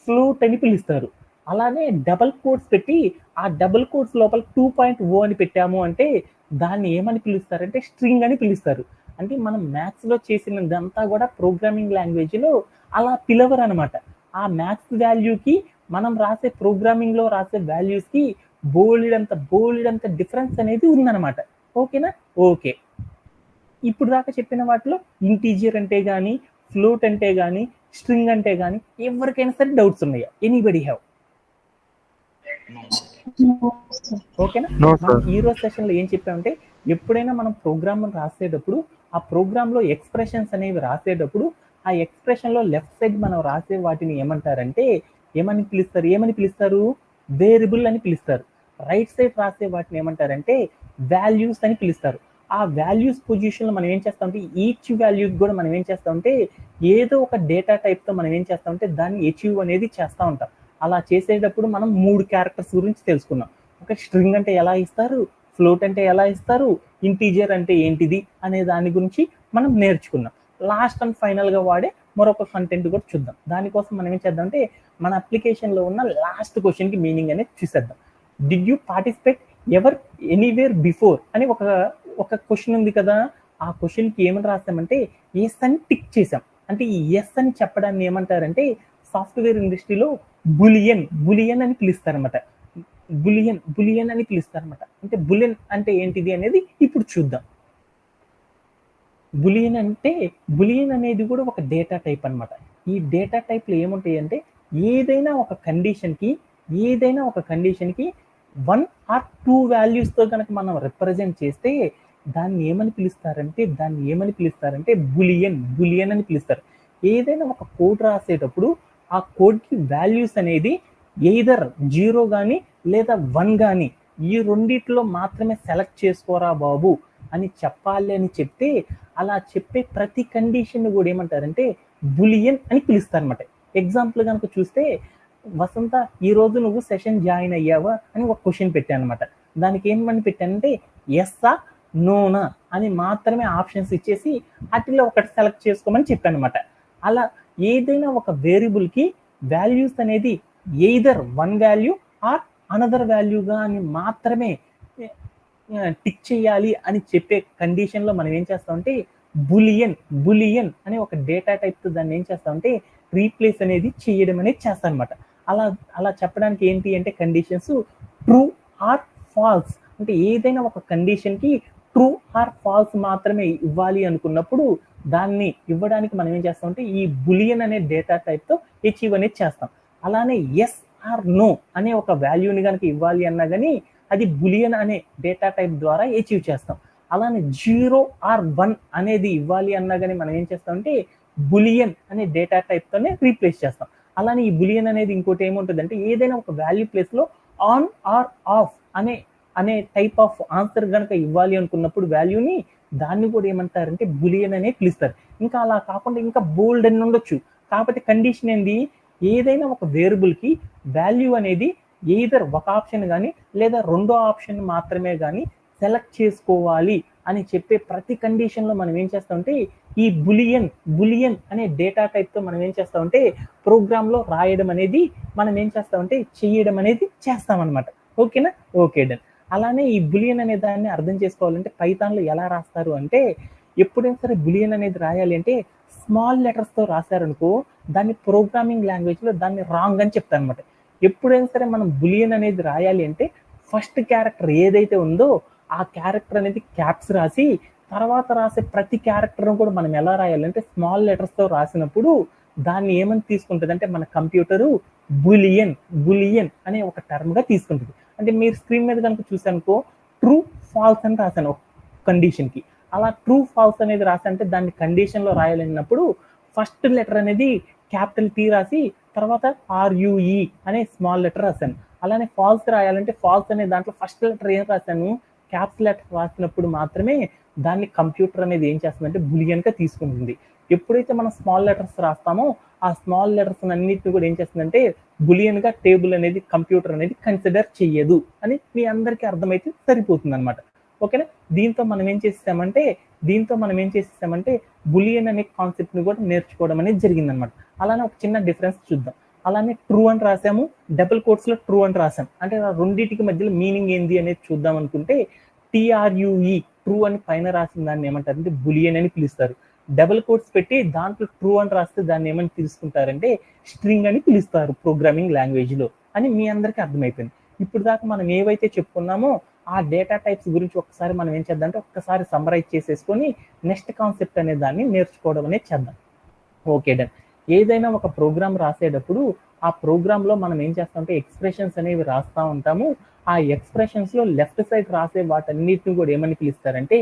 Speaker 1: ఫ్లోట్ అని పిలుస్తారు. అలానే డబల్ కోట్స్ పెట్టి ఆ డబుల్ కోట్స్ లోపల 2.0 అని పెట్టాము అంటే దాన్ని ఏమని పిలుస్తారంటే స్ట్రింగ్ అని పిలుస్తారు. అంటే మనం మ్యాథ్స్లో చేసినదంతా కూడా ప్రోగ్రామింగ్ లాంగ్వేజ్లో అలా పిలవరు అనమాట. ఆ మ్యాథ్స్ వాల్యూకి మనం రాసే ప్రోగ్రామింగ్లో రాసే వాల్యూస్కి బోల్డ్ అంత డిఫరెన్స్ అనేది ఉందన్నమాట. ఓకేనా? ఓకే. ఇప్పుడు దాకా చెప్పిన వాటిలో ఇంటీజర్ అంటే కానీ, ఫ్లోట్ అంటే కానీ, స్ట్రింగ్ అంటే కానీ ఎవరికైనా సరే డౌట్స్ ఉన్నాయా? Anybody have? ఓకేనా? మనం ఈ రోజు సెషన్లో ఏం చెప్పామంటే ఎప్పుడైనా మనం ప్రోగ్రామ్ రాసేటప్పుడు ఆ ప్రోగ్రాంలో ఎక్స్ప్రెషన్స్ అనేవి రాసేటప్పుడు ఆ ఎక్స్ప్రెషన్లో లెఫ్ట్ సైడ్ మనం రాసే వాటిని ఏమంటారంటే ఏమని పిలుస్తారు? వేరియబుల్ అని పిలుస్తారు. రైట్ సైడ్ రాసే వాటిని ఏమంటారంటే వాల్యూస్ అని పిలుస్తారు. ఆ వాల్యూస్ పొజిషన్లో మనం ఏం చేస్తామంటే ఈచ్ వాల్యూకి కూడా మనం ఏం చేస్తామంటే ఏదో ఒక డేటా టైప్తో మనం ఏం చేస్తామంటే దాన్ని అచీవ్ అనేది చేస్తూ ఉంటాం. అలా చేసేటప్పుడు మనం 3 క్యారెక్టర్స్ గురించి తెలుసుకున్నాం. ఒక స్ట్రింగ్ అంటే ఎలా ఇస్తారు, ఫ్లోట్ అంటే ఎలా ఇస్తారు, ఇంటీజర్ అంటే ఏంటిది అనే దాని గురించి మనం నేర్చుకున్నాం. లాస్ట్ అండ్ ఫైనల్గా వాడే మరొక కంటెంట్ కూడా చూద్దాం. దానికోసం మనం ఏం చేద్దాం అంటే మన అప్లికేషన్లో ఉన్న లాస్ట్ క్వశ్చన్కి మీనింగ్ అనేది చూసేద్దాం. Did you participate ever anywhere before అని ఒక క్వశ్చన్ ఉంది కదా, ఆ క్వశ్చన్కి ఏమని రాస్తామంటే ఎస్ అని టిక్ చేసాం. అంటే ఈ ఎస్ అని చెప్పడాన్ని ఏమంటారంటే సాఫ్ట్వేర్ ఇండస్ట్రీలో బులియన్ అని పిలుస్తారనమాట. బులియన్ అని పిలుస్తారనమాట. అంటే బులియన్ అంటే ఏంటిది అనేది ఇప్పుడు చూద్దాం. బులియన్ అనేది కూడా ఒక డేటా టైప్ అనమాట. ఈ డేటా టైప్లో ఏముంటాయి అంటే ఏదైనా ఒక కండిషన్కి 1 or 2 వాల్యూస్తో కనుక మనం రిప్రజెంట్ చేస్తే దాన్ని ఏమని పిలుస్తారంటే బులియన్ అని పిలుస్తారు. ఏదైనా ఒక కోడ్ రాసేటప్పుడు ఆ కోడ్కి వాల్యూస్ అనేది ఎయిదర్ 0 కానీ లేదా 1 కానీ ఈ రెండిట్లో మాత్రమే సెలెక్ట్ చేసుకోరా బాబు అని చెప్పాలి అని చెప్తే, అలా చెప్పే ప్రతి కండిషన్ కూడా ఏమంటారంటే బులియన్ అని పిలుస్తారనమాట. ఎగ్జాంపుల్ కనుక చూస్తే, వసంత ఈరోజు నువ్వు సెషన్ జాయిన్ అయ్యావా అని ఒక క్వశ్చన్ పెట్టాను అనమాట. దానికి ఏమని పెట్టానంటే ఎస్సా నోనా అని మాత్రమే ఆప్షన్స్ ఇచ్చేసి వాటిలో ఒకటి సెలెక్ట్ చేసుకోమని చెప్పాను అనమాట. అలా ఏదైనా ఒక వేరియబుల్కి వాల్యూస్ అనేది ఎయిదర్ 1 వాల్యూ ఆర్ అనదర్ వాల్యూగా అని మాత్రమే టిక్ చేయాలి అని చెప్పే కండిషన్లో మనం ఏం చేస్తామంటే బులియన్ అనే ఒక డేటా టైప్తో దాన్ని ఏం చేస్తామంటే రీప్లేస్ అనేది చేయడం అనేది చేస్తాం అనమాట. అలా చెప్పడానికి ఏంటి అంటే కండిషన్స్ ట్రూ ఆర్ ఫాల్స్, అంటే ఏదైనా ఒక కండిషన్కి ట్రూ ఆర్ ఫాల్స్ మాత్రమే ఇవ్వాలి అనుకున్నప్పుడు దాన్ని ఇవ్వడానికి మనం ఏం చేస్తామంటే ఈ బులియన్ అనే డేటా టైప్తో అచీవ్ అనేది చేస్తాం. అలానే ఎస్ ఆర్ నో అనే ఒక వాల్యూని కనుక ఇవ్వాలి అన్నా కానీ అది బులియన్ అనే డేటా టైప్ ద్వారా అచీవ్ చేస్తాం. అలానే 0 ఆర్ 1 అనేది ఇవ్వాలి అన్నా కానీ మనం ఏం చేస్తామంటే బులియన్ అనే డేటా టైప్తోనే రీప్లేస్ చేస్తాం. అలానే ఈ బులియన్ అనేది ఇంకోటి ఏముంటుందంటే ఏదైనా ఒక వాల్యూ ప్లేస్లో ఆన్ ఆర్ ఆఫ్ అనే టైప్ ఆఫ్ ఆన్సర్ కనుక ఇవ్వాలి అనుకున్నప్పుడు వాల్యూని దాన్ని కూడా ఏమంటారంటే బులియన్ అనే పిలుస్తారు. ఇంకా అలా కాకుండా ఇంకా బోల్డ్ అని ఉండొచ్చు. కాబట్టి కండిషన్ ఏంది, ఏదైనా ఒక వేరియబుల్కి వాల్యూ అనేది ఎయిదర్ ఒక ఆప్షన్ కానీ లేదా రెండో ఆప్షన్ మాత్రమే కానీ సెలెక్ట్ చేసుకోవాలి అని చెప్పే ప్రతి కండిషన్లో మనం ఏం చేస్తామంటే ఈ బులియన్ అనే డేటా టైప్తో మనం ఏం చేస్తామంటే ప్రోగ్రాంలో రాయడం అనేది మనం ఏం చేస్తామంటే చేయడం అనేది చేస్తామన్నమాట. ఓకేనా? Okay done. అలానే ఈ బులియన్ అనే దాన్ని అర్థం చేసుకోవాలంటే పైథాన్లో ఎలా రాస్తారు అంటే, ఎప్పుడైనా సరే బులియన్ అనేది రాయాలి అంటే స్మాల్ లెటర్స్తో రాశారనుకో దాన్ని ప్రోగ్రామింగ్ లాంగ్వేజ్లో దాన్ని రాంగ్ అని చెప్తారు అనమాట. ఎప్పుడైనా సరే మనం బులియన్ అనేది రాయాలి అంటే ఫస్ట్ క్యారెక్టర్ ఏదైతే ఉందో ఆ క్యారెక్టర్ అనేది క్యాప్స్ రాసి తర్వాత రాసే ప్రతి క్యారెక్టర్ను కూడా మనం ఎలా రాయాలంటే స్మాల్ లెటర్స్తో రాసినప్పుడు దాన్ని ఏమని తీసుకుంటుంది అంటే మన కంప్యూటరు బులియన్ అనే ఒక టర్మ్గా తీసుకుంటుంది. అంటే మీరు స్క్రీన్ మీద కనుక చూసానుకో ట్రూ ఫాల్స్ అని రాశాను ఒక కండిషన్కి. అలా ట్రూ ఫాల్స్ అనేది రాసంటే దాన్ని కండిషన్లో రాయాలన్నప్పుడు ఫస్ట్ లెటర్ అనేది క్యాపిటల్ టీ రాసి తర్వాత RUE అనే స్మాల్ లెటర్ రాశాను. అలానే ఫాల్స్ రాయాలంటే ఫాల్స్ అనే దాంట్లో ఫస్ట్ లెటర్ ఏం రాశాను, క్యాప్స్ లెటర్ రాసినప్పుడు మాత్రమే దాన్ని కంప్యూటర్ అనేది ఏం చేస్తుందంటే బులియన్గా తీసుకుంటుంది. ఎప్పుడైతే మనం స్మాల్ లెటర్స్ రాస్తామో ఆ స్మాల్ లెటర్స్ అన్నిటిని కూడా ఏం చేస్తుందంటే బులియన్గా టేబుల్ అనేది కంప్యూటర్ అనేది కన్సిడర్ చెయ్యదు అని మీ అందరికీ అర్థమైతే సరిపోతుంది అనమాట. ఓకేనా? దీంతో మనం ఏం చేసేసామంటే బులియన్ అనే కాన్సెప్ట్ని కూడా నేర్చుకోవడం అనేది జరిగిందనమాట. అలానే ఒక చిన్న డిఫరెన్స్ చూద్దాం. అలానే ట్రూ అని రాసాము, డబుల్ కోట్స్లో ట్రూ అని రాసాం. అంటే ఆ రెండింటికి మధ్యలో మీనింగ్ ఏంది అనేది చూద్దాం అనుకుంటే TRUE ట్రూ అని పైన రాసిన దాన్ని ఏమంటారు అంటే బులియన్ అని పిలుస్తారు. డబుల్ కోట్స్ పెట్టి దాంట్లో ట్రూ అని రాస్తే దాన్ని ఏమని తీసుకుంటారంటే స్ట్రింగ్ అని పిలుస్తారు ప్రోగ్రామింగ్ లాంగ్వేజ్లో అని మీ అందరికీ అర్థమైపోయింది. ఇప్పుడు దాకా మనం ఏవైతే చెప్పుకున్నామో ఆ డేటా టైప్స్ గురించి ఒకసారి మనం ఏం చేద్దాం అంటే ఒక్కసారి సమ్మరైజ్ చేసేసుకొని నెక్స్ట్ కాన్సెప్ట్ అనే దాన్ని నేర్చుకోవడం అనేది చేద్దాం. Okay done. ఏదైనా ఒక ప్రోగ్రామ్ రాసేటప్పుడు ఆ ప్రోగ్రాంలో మనం ఏం చేస్తామంటే ఎక్స్ప్రెషన్స్ అనేవి రాస్తూ ఉంటాము. ఆ ఎక్స్ప్రెషన్స్లో లెఫ్ట్ సైడ్ రాసే వాటన్నిటిని కూడా ఏమని పిలుస్తారంటే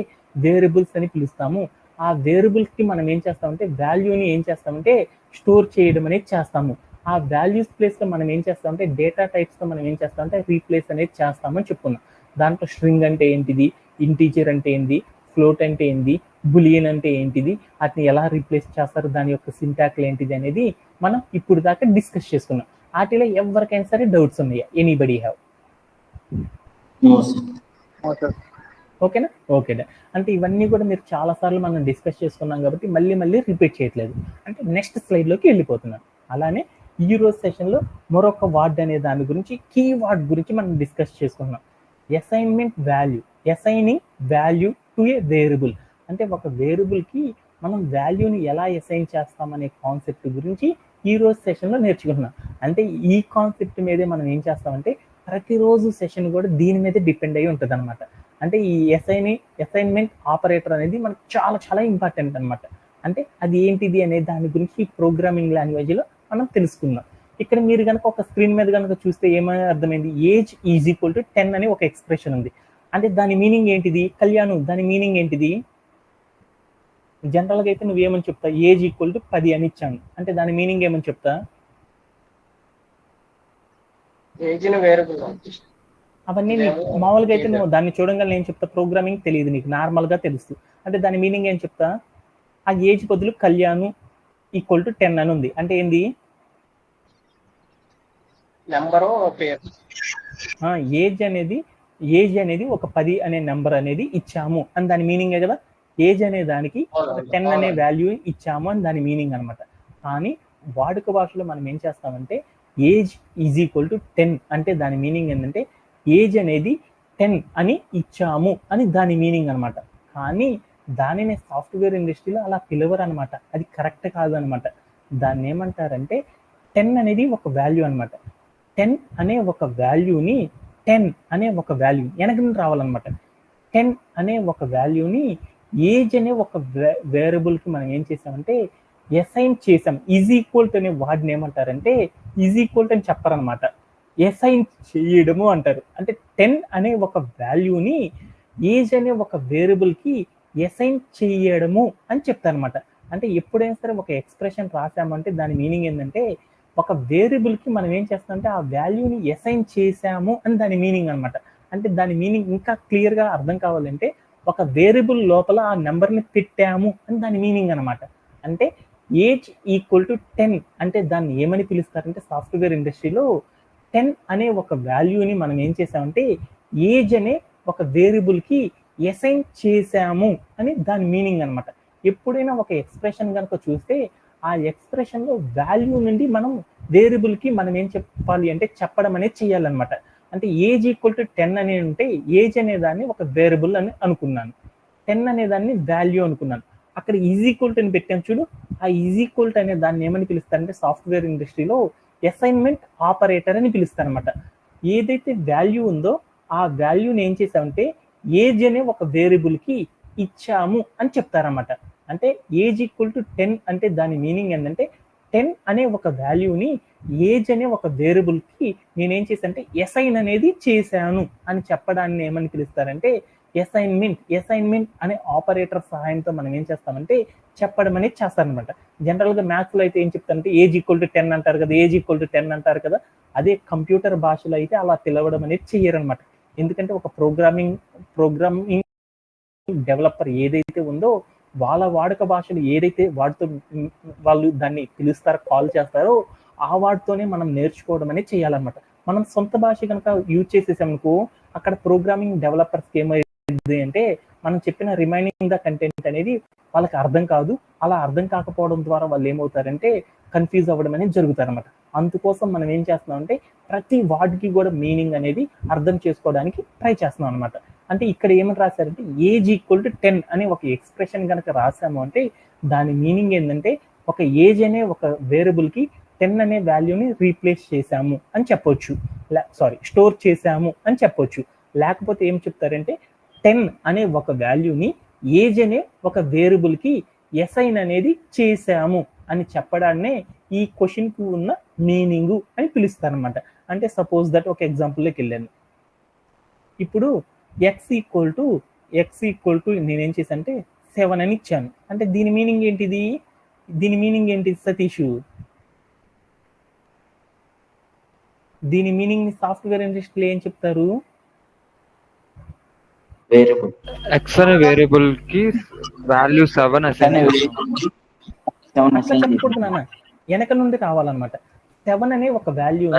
Speaker 1: వేరియబుల్స్ అని పిలుస్తాము. ఆ వేరియబుల్స్కి మనం ఏం చేస్తామంటే వాల్యూని ఏం చేస్తామంటే స్టోర్ చేయడం అనేది చేస్తాము. ఆ వాల్యూస్ ప్లేస్లో మనం ఏం చేస్తామంటే డేటా టైప్స్తో మనం ఏం చేస్తామంటే రీప్లేస్ అనేది చేస్తామని చెప్పుకున్నాం. దాంట్లో స్ట్రింగ్ అంటే ఏంటిది, ఇంటీజర్ అంటే ఏంటి, ఫ్లోట్ అంటే ఏంటి, బులియన్ అంటే ఏంటిది, వాటిని ఎలా రీప్లేస్ చేస్తారు, దాని యొక్క సింటాక్లు ఏంటిది అనేది మనం ఇప్పుడు దాకా డిస్కస్ చేసుకున్నాం. వాటిలో ఎవరికైనా సరే డౌట్స్ ఉన్నాయా? Anybody have? ఓకేనా? ఓకే. అంటే ఇవన్నీ కూడా మీరు చాలాసార్లు మనం డిస్కస్ చేసుకున్నాం కాబట్టి మళ్ళీ రిపీట్ చేయట్లేదు. అంటే నెక్స్ట్ స్లైడ్లోకి వెళ్ళిపోతున్నాను. అలానే ఈ రోజు సెషన్లో మరొక వర్డ్ అనే దాని గురించి కీవర్డ్ గురించి మనం డిస్కస్ చేసుకున్నాం. Assigning value to A variable. అంటే ఒక వేరియబుల్కి మనం వాల్యూని ఎలా అసైన్ చేస్తామనే కాన్సెప్ట్ గురించి ఈ రోజు సెషన్లో నేర్చుకుంటున్నాం. అంటే ఈ కాన్సెప్ట్ మీదే మనం ఏం చేస్తామంటే ప్రతిరోజు సెషన్ కూడా దీని మీదే డిపెండ్ అయ్యి ఉంటుంది అనమాట. అంటే ఈ అసైన్మెంట్ ఆపరేటర్ అనేది మనకు చాలా ఇంపార్టెంట్ అనమాట. అంటే అది ఏంటిది అనే దాని గురించి ప్రోగ్రామింగ్ లాంగ్వేజ్లో మనం తెలుసుకుందాం. ఇక్కడ మీరు కనుక ఒక స్క్రీన్ మీద కనుక చూస్తే ఏమైనా అర్థమైంది, ఏజ్ ఈజ్ ఈక్వల్ టు 10 అని ఒక ఎక్స్ప్రెషన్ ఉంది. అంటే దాని మీనింగ్ ఏంటిది? కళ్యాణ్, దాని మీనింగ్ ఏంటిది? జనరల్గా అయితే నువ్వేమని చెప్తా, ఏజ్ ఈక్వల్ టు 10 అని ఇచ్చాను అంటే దాని మీనింగ్ ఏమని చెప్తా?
Speaker 3: ఏజ్ని వేరియబుల్
Speaker 1: అవన్నీ నీకు మామూలుగా అయితే నువ్వు దాన్ని చూడంగా నేను చెప్తా, ప్రోగ్రామింగ్ తెలియదు నీకు, నార్మల్గా తెలుసు అంటే దాని మీనింగ్ ఏం చెప్తా, ఆ ఏజ్ బదులు కళ్యాణ్ ఈక్వల్ టు 10 అని ఉంది అంటే ఏంది,
Speaker 3: నెంబరు పేరు.
Speaker 1: ఏజ్ అనేది ఒక 10 అనే నెంబర్ అనేది ఇచ్చాము అని దాని మీనింగే కదా. ఏజ్ అనే దానికి ఒక 10 అనే వాల్యూ ఇచ్చాము అని దాని మీనింగ్ అనమాట. కానీ వాడుక భాషలో మనం ఏం చేస్తామంటే ఏజ్ ఈజ్ ఈక్వల్ టు 10 అంటే దాని మీనింగ్ ఏంటంటే ఏజ్ అనేది 10 అని ఇచ్చాము అని దాని మీనింగ్ అనమాట. కానీ దానిని సాఫ్ట్వేర్ ఇండస్ట్రీలో అలా పిలవరు అనమాట, అది కరెక్ట్ కాదు అనమాట. దాన్ని ఏమంటారంటే 10 అనేది ఒక వాల్యూ అనమాట. 10 అనే ఒక వాల్యూని 10 అనే ఒక వాల్యూ వెనక రావాలన్నమాట. 10 అనే ఒక వాల్యూని ఏజ్ అనే ఒక వేరియబుల్కి మనం ఏం చేసామంటే అసైన్ చేసాం. ఈజ్ ఈక్వల్ టు అనే వాడిని ఏమంటారంటే ఈజ్ ఈక్వల్ టు అని చెప్పారనమాట, అసైన్ చేయడము అంటారు. అంటే 10 అనే ఒక వాల్యూని ఏజ్ అనే ఒక వేరియబుల్కి అసైన్ చేయడము అని చెప్తారనమాట. అంటే ఎప్పుడైనా సరే ఒక ఎక్స్ప్రెషన్ రాసామంటే దాని మీనింగ్ ఏంటంటే ఒక వేరియబుల్కి మనం ఏం చేస్తామంటే ఆ వాల్యూని అసైన్ చేసాము అని దాని మీనింగ్ అనమాట. అంటే దాని మీనింగ్ ఇంకా క్లియర్గా అర్థం కావాలంటే ఒక వేరియబుల్ లోపల ఆ నెంబర్ని పెట్టాము అని దాని మీనింగ్ అనమాట. అంటే ఏజ్ ఈక్వల్ టు 10 అంటే దాన్ని ఏమని పిలుస్తారంటే సాఫ్ట్వేర్ ఇండస్ట్రీలో 10 అనే ఒక వాల్యూని మనం ఏం చేసామంటే ఏజ్ అనే ఒక వేరియబుల్కి అసైన్ చేసాము అని దాని మీనింగ్ అనమాట. ఎప్పుడైనా ఒక ఎక్స్ప్రెషన్ కనుక చూస్తే ఆ ఎక్స్ప్రెషన్లో వాల్యూ నుండి మనం వేరియబుల్కి మనం ఏం చెప్పాలి అంటే చెప్పడం అనేది చేయాలన్నమాట. అంటే ఏజ్ ఈక్వల్ టు 10 అని ఉంటే ఏజ్ అనే దాన్ని ఒక వేరియబుల్ అని అనుకున్నాను, 10 అనే దాన్ని వాల్యూ అనుకున్నాను. అక్కడ ఈజ్ ఈక్వల్ టు అని పెట్టాను చూడు, ఆ ఈజ్ ఈక్వల్ టు అనే దాన్ని ఏమని పిలుస్తారంటే సాఫ్ట్వేర్ ఇండస్ట్రీలో అసైన్మెంట్ ఆపరేటర్ అని పిలుస్తారనమాట. ఏదైతే వాల్యూ ఉందో ఆ వాల్యూని ఏం చేసామంటే ఏజ్ అనే ఒక వేరియబుల్కి ఇచ్చాము అని చెప్తారన్నమాట. అంటే ఏజ్ ఈక్వల్ టు 10 అంటే దాని మీనింగ్ ఏంటంటే 10 అనే ఒక వాల్యూని ఏజ్ అనే ఒక వేరియబుల్కి నేనేం చేశానంటే అసైన్ అనేది చేశాను అని చెప్పడాన్ని ఏమని పిలుస్తారంటే అసైన్మెంట్ అనే ఆపరేటర్ సహాయంతో మనం ఏం చేస్తామంటే చెప్పడం అనేది చేస్తారనమాట. జనరల్గా మ్యాథ్స్లో అయితే ఏం చెప్తారంటే ఏజ్ ఈక్వల్ టు 10 అంటారు కదా, ఏజ్ ఈక్వల్ టు 10 అంటారు కదా. అదే కంప్యూటర్ భాషలో అయితే అలా పిలవడం అనేది చెయ్యరనమాట. ఎందుకంటే ఒక ప్రోగ్రామింగ్ డెవలపర్ ఏదైతే ఉందో వాళ్ళ వాడుక భాషలు ఏదైతే వాటితో వాళ్ళు దాన్ని పిలుస్తారో కాల్ చేస్తారో ఆ వాటితోనే మనం నేర్చుకోవడం అనేది చేయాలన్నమాట. మనం సొంత భాష కనుక యూజ్ చేసేసామనుకో అక్కడ ప్రోగ్రామింగ్ డెవలపర్స్కి ఏమైంది అంటే మనం చెప్పిన రిమైనింగ్ ద కంటెంట్ అనేది వాళ్ళకి అర్థం కాదు. అలా అర్థం కాకపోవడం ద్వారా వాళ్ళు ఏమవుతారంటే కన్ఫ్యూజ్ అవ్వడం అనేది జరుగుతారన్నమాట. అందుకోసం మనం ఏం చేస్తున్నాం అంటే ప్రతి వార్డ్కి కూడా మీనింగ్ అనేది అర్థం చేసుకోవడానికి ట్రై చేస్తున్నాం అనమాట. అంటే ఇక్కడ ఏమని రాశారంటే ఏజ్ ఈక్వల్ టు 10 అనే ఒక ఎక్స్ప్రెషన్ కనుక రాసాము అంటే దాని మీనింగ్ ఏంటంటే ఒక ఏజ్ అనే ఒక వేరియబుల్కి 10 అనే వాల్యూని రీప్లేస్ చేసాము అని చెప్పొచ్చు, స్టోర్ చేసాము అని చెప్పొచ్చు. లేకపోతే ఏం చెప్తారంటే 10 అనే ఒక వాల్యూని ఏజ్ అనే ఒక వేరియబుల్కి అసైన్ అనేది చేసాము అని చెప్పడాన్నే ఈ క్వశ్చన్కి ఉన్న మీనింగు అని పిలుస్తారనమాట. అంటే సపోజ్ దట్ ఒక ఎగ్జాంపుల్లోకి వెళ్ళాను. ఇప్పుడు ఎక్స్ ఈక్వల్ టు నేనేం చేశానంటే 7 అని ఇచ్చాను. అంటే దీని మీనింగ్ ఏంటిది, దీని మీనింగ్ ఏంటి సతీష్? దీని మీనింగ్ సాఫ్ట్వేర్ ఇండస్ట్రీలో ఏం చెప్తారు?
Speaker 2: వేరియబుల్
Speaker 4: ఎక్స్ అనే వేరియబుల్ కి వాల్యూ 7 అసైన్
Speaker 1: చెప్పకూడదు, వెనక నుండి రావాలన్నమాట. 7 అనే ఒక వాల్యూ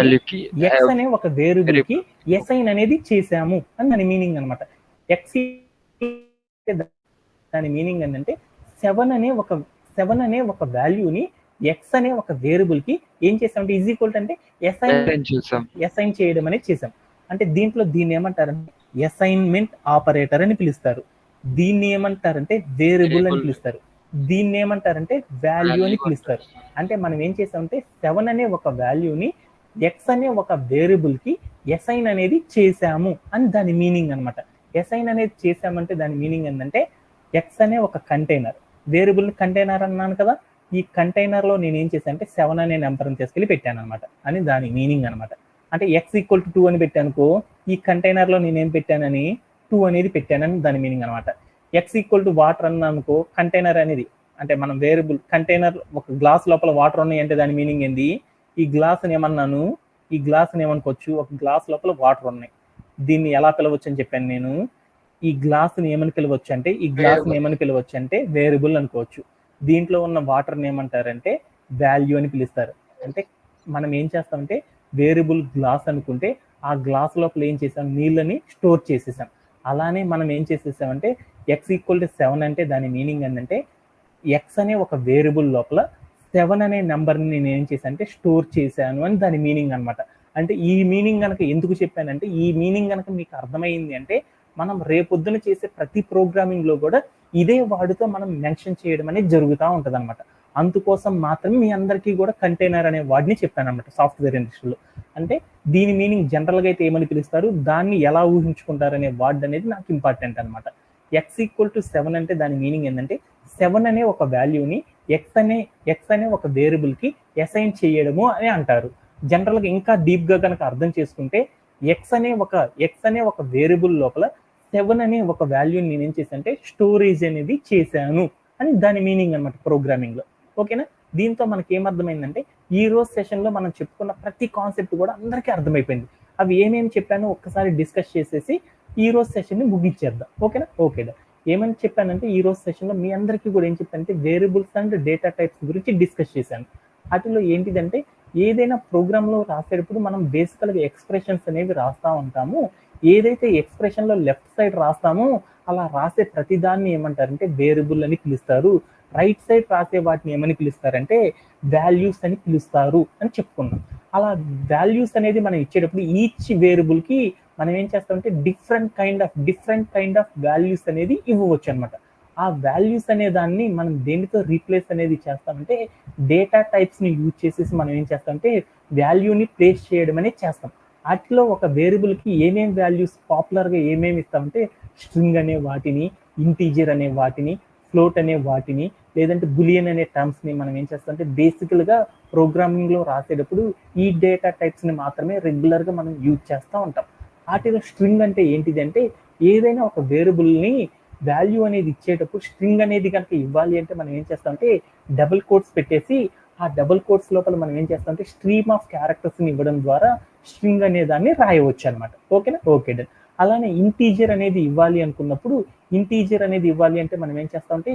Speaker 1: ఎక్స్ అనే ఒక వేరియబుల్ కి అసైన్ అనేది చేసాము అని దాని మీనింగ్ అనమాట. ఎక్స్ దాని మీనింగ్ ఏంటంటే 7 అనే ఒక వాల్యూని ఎక్స్ అనే ఒక వేరియబుల్ కి ఏం చేసామంటే ఈజ్ ఈక్వల్ అంటే అసైన్ చేయడం అనేది చేసాం. అంటే దీన్ని ఏమంటారంటే అసైన్మెంట్ ఆపరేటర్ అని పిలుస్తారు, దీన్ని ఏమంటారంటే వేరియబుల్ అని పిలుస్తారు, దీన్ని ఏమంటారంటే వాల్యూ అని పిలుస్తారు. అంటే మనం ఏం చేసామంటే 7 అనే ఒక వాల్యూని ఎక్స్ అనే ఒక వేరియబుల్ కి అసైన్ అనేది చేసాము అని దాని మీనింగ్ అనమాట. అసైన్ అనేది చేసామంటే దాని మీనింగ్ ఏంటంటే ఎక్స్ అనే ఒక కంటైనర్, వేరియబుల్ కంటైనర్ అన్నాను కదా, ఈ కంటైనర్ లో నేను ఏం చేశాను అంటే 7 అనే నెంబర్ని తీసుకెళ్ళి పెట్టాను అనమాట అని దాని మీనింగ్ అనమాట. అంటే ఎక్స్ ఈక్వల్ టు 2 అని పెట్టానుకో ఈ కంటైనర్ లో నేనేం పెట్టానని 2 అనేది పెట్టానని దాని మీనింగ్ అనమాట. ఎక్స్ ఈక్వల్ టు వాటర్ అన్నానుకో కంటైనర్ అనేది అంటే మనం వేరియబుల్ కంటైనర్ ఒక గ్లాస్ లోపల వాటర్ ఉన్నాయి అంటే దాని మీనింగ్ ఏంది, ఈ గ్లాస్ ఏమన్నాను ఈ గ్లాస్ని ఏమనుకోవచ్చు, ఒక గ్లాస్ లోపల వాటర్ ఉన్నాయి. దీన్ని ఎలా పిలవచ్చు అని చెప్పాను నేను. ఈ గ్లాస్ని ఏమని పిలవచ్చు అంటే, ఈ గ్లాస్ని ఏమని పిలవచ్చు అంటే వేరియబుల్ అనుకోవచ్చు. దీంట్లో ఉన్న వాటర్ని ఏమంటారంటే వాల్యూ అని పిలుస్తారు. అంటే మనం ఏం చేస్తామంటే వేరియబుల్ గ్లాస్ అనుకుంటే ఆ గ్లాస్ లోపల ఏం చేసాం, నీళ్ళని స్టోర్ చేసేసాం. అలానే మనం ఏం చేసేసామంటే x=7 అంటే దాని మీనింగ్ ఏంటంటే ఎక్స్ అనే ఒక వేరియబుల్ లోపల 7 అనే నెంబర్ని నేను ఏం చేశాను అంటే స్టోర్ చేశాను అని దాని మీనింగ్ అనమాట. అంటే ఈ మీనింగ్ కనుక ఎందుకు చెప్పానంటే, ఈ మీనింగ్ కనుక మీకు అర్థమైంది అంటే మనం రేపొద్దున చేసే ప్రతి ప్రోగ్రామింగ్లో కూడా ఇదే వాడుతో మనం మెన్షన్ చేయడం అనేది జరుగుతూ ఉంటుంది అనమాట. అందుకోసం మాత్రమే మీ అందరికీ కూడా కంటైనర్ అనే వాడిని చెప్పాను అనమాట సాఫ్ట్వేర్ ఇండస్ట్రీలో. అంటే దీని మీనింగ్ జనరల్గా అయితే ఏమని పిలుస్తారు, దాన్ని ఎలా ఊహించుకుంటారు అనే వర్డ్ అనేది నాకు ఇంపార్టెంట్ అనమాట. x=7 అంటే దాని మీనింగ్ ఏంటంటే 7 అనే ఒక వాల్యూని ఎక్స్ అనే ఒక వేరియబుల్కి అసైన్ చేయడము అని అంటారు. జనరల్గా ఇంకా డీప్గా కనుక అర్థం చేసుకుంటే ఎక్స్ అనే ఒక వేరియబుల్ లోపల 7 అనే ఒక వాల్యూని నేను ఏం చేశాను అంటే స్టోరేజ్ అనేది చేశాను అని దాని మీనింగ్ అనమాట ప్రోగ్రామింగ్లో. ఓకేనా? దీంతో మనకి ఏమర్థమైందంటే ఈ రోజు సెషన్లో మనం చెప్పుకున్న ప్రతి కాన్సెప్ట్ కూడా అందరికీ అర్థమైపోయింది. అవి ఏమేమి చెప్పానో ఒక్కసారి డిస్కస్ చేసేసి ఈ రోజు సెషన్ని ముగించేద్దాం. ఓకేనా? ఓకేదా. ఏమని చెప్పానంటే ఈ రోజు సెషన్లో మీ అందరికీ కూడా ఏం చెప్పానంటే వేరియబుల్స్ అండ్ డేటా టైప్స్ గురించి డిస్కస్ చేశాను. వాటిలో ఏంటిదంటే ఏదైనా ప్రోగ్రాంలో రాసేటప్పుడు మనం బేసికల్గా ఎక్స్ప్రెషన్స్ అనేవి రాస్తూ ఉంటాము. ఏదైతే ఎక్స్ప్రెషన్లో లెఫ్ట్ సైడ్ రాస్తామో అలా రాసే ప్రతిదాన్ని ఏమంటారంటే వేరియబుల్ అని పిలుస్తారు. రైట్ సైడ్ రాసే వాటిని ఏమని పిలుస్తారంటే వాల్యూస్ అని పిలుస్తారు అని చెప్పుకున్నాం. అలా వాల్యూస్ అనేది మనం ఇచ్చేటప్పుడు ఈచ్ వేరియబుల్కి మనం ఏం చేస్తామంటే డిఫరెంట్ కైండ్ ఆఫ్ వాల్యూస్ అనేది ఇవ్వవచ్చు అనమాట. ఆ వాల్యూస్ అనే దాన్ని మనం దేనితో రీప్లేస్ అనేది చేస్తామంటే డేటా టైప్స్ని యూజ్ చేసేసి మనం ఏం చేస్తామంటే వాల్యూని ప్లేస్ చేయడం అనేది చేస్తాం. వాటిలో ఒక వేరియబుల్కి ఏమేమి వాల్యూస్ పాపులర్గా ఏమేమి ఇస్తామంటే స్ట్రింగ్ అనే వాటిని, ఇంటీజర్ అనే వాటిని, ఫ్లోట్ అనే వాటిని, లేదంటే బులియన్ అనే టర్మ్స్ని మనం ఏం చేస్తామంటే బేసికల్గా ప్రోగ్రామింగ్లో రాసేటప్పుడు ఈ డేటా టైప్స్ని మాత్రమే రెగ్యులర్గా మనం యూజ్ చేస్తూ ఉంటాం. వాటిలో స్ట్రింగ్ అంటే ఏంటిది అంటే ఏదైనా ఒక వేరియబుల్ని వాల్యూ అనేది ఇచ్చేటప్పుడు స్ట్రింగ్ అనేది కనుక ఇవ్వాలి అంటే మనం ఏం చేస్తామంటే డబుల్ కోట్స్ పెట్టేసి ఆ డబుల్ కోట్స్ లోపల మనం ఏం చేస్తామంటే స్ట్రీమ్ ఆఫ్ క్యారెక్టర్స్ని ఇవ్వడం ద్వారా స్ట్రింగ్ అనే దాన్ని రాయవచ్చు అనమాట. ఓకేనా? Okay done. అలానే ఇంటీజర్ అనేది ఇవ్వాలి అనుకున్నప్పుడు ఇంటీజర్ అనేది ఇవ్వాలి అంటే మనం ఏం చేస్తామంటే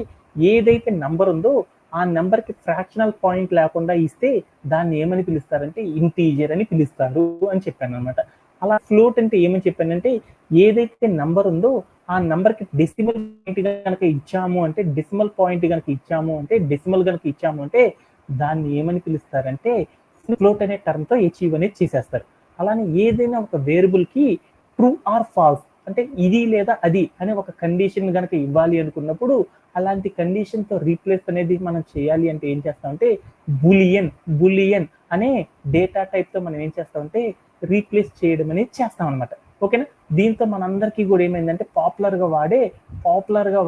Speaker 1: ఏదైతే నంబర్ ఉందో ఆ నెంబర్కి ఫ్రాక్షనల్ పాయింట్ లేకుండా ఇస్తే దాన్ని ఏమని పిలుస్తారంటే ఇంటీజర్ అని పిలుస్తారు అని చెప్పాను అనమాట. అలా ఫ్లోట్ అంటే ఏమని చెప్పానంటే ఏదైతే నంబర్ ఉందో ఆ నంబర్కి డెసిమల్ పాయింట్ కనుక ఇచ్చాము అంటే డెసిమల్ కనుక ఇచ్చాము అంటే దాన్ని ఏమని పిలుస్తారంటే ఫ్లోట్ అనే టర్మ్తో అచీవ్ అనేది చేసేస్తారు. అలానే ఏదైనా ఒక వేరియబుల్కి ట్రూ ఆర్ ఫాల్స్ అంటే ఇది లేదా అది అనే ఒక కండిషన్ కనుక ఇవ్వాలి అనుకున్నప్పుడు అలాంటి కండిషన్తో రీప్లేస్ అనేది మనం చేయాలి అంటే ఏం చేస్తామంటే బులియన్ అనే డేటా టైప్తో మనం ఏం చేస్తామంటే రీప్లేస్ చేయడం అనేది చేస్తాం అనమాట. ఓకేనా? దీంతో మనందరికీ కూడా ఏమైందంటే పాపులర్గా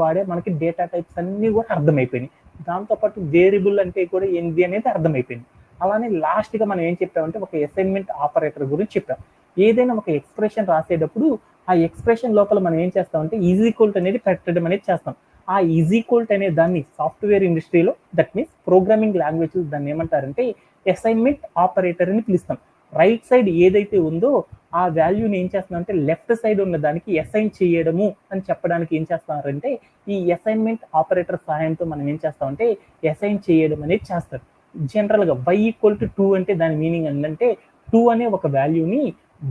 Speaker 1: వాడే మనకి డేటా టైప్స్ అన్నీ కూడా అర్థమైపోయినాయి. దాంతోపాటు వేరియబుల్ అంటే కూడా ఏంటి అనేది అర్థమైపోయింది. అలానే లాస్ట్గా మనం ఏం చెప్పామంటే ఒక అసైన్మెంట్ ఆపరేటర్ గురించి చెప్పాం. ఏదైనా ఒక ఎక్స్ప్రెషన్ రాసేటప్పుడు ఆ ఎక్స్ప్రెషన్ లోపల మనం ఏం చేస్తామంటే ఈజీక్వల్ట్ అనేది పెట్టడం అనేది చేస్తాం. ఆ ఈజీక్వల్ట్ అనే దాన్ని సాఫ్ట్వేర్ ఇండస్ట్రీలో దట్ మీన్స్ ప్రోగ్రామింగ్ లాంగ్వేజెస్ దాన్ని ఏమంటారంటే అసైన్మెంట్ ఆపరేటర్ అని పిలుస్తాం. రైట్ సైడ్ ఏదైతే ఉందో ఆ వాల్యూని ఏం చేస్తున్నామంటే లెఫ్ట్ సైడ్ ఉన్న దానికి అసైన్ చేయడము అని చెప్పడానికి ఏం చేస్తారంటే ఈ అసైన్మెంట్ ఆపరేటర్ సహాయంతో మనం ఏం చేస్తామంటే అసైన్ చేయడం అనేది చేస్తారు. జనరల్గా y=2 అంటే దాని మీనింగ్ ఏంటంటే 2 అనే ఒక వాల్యూని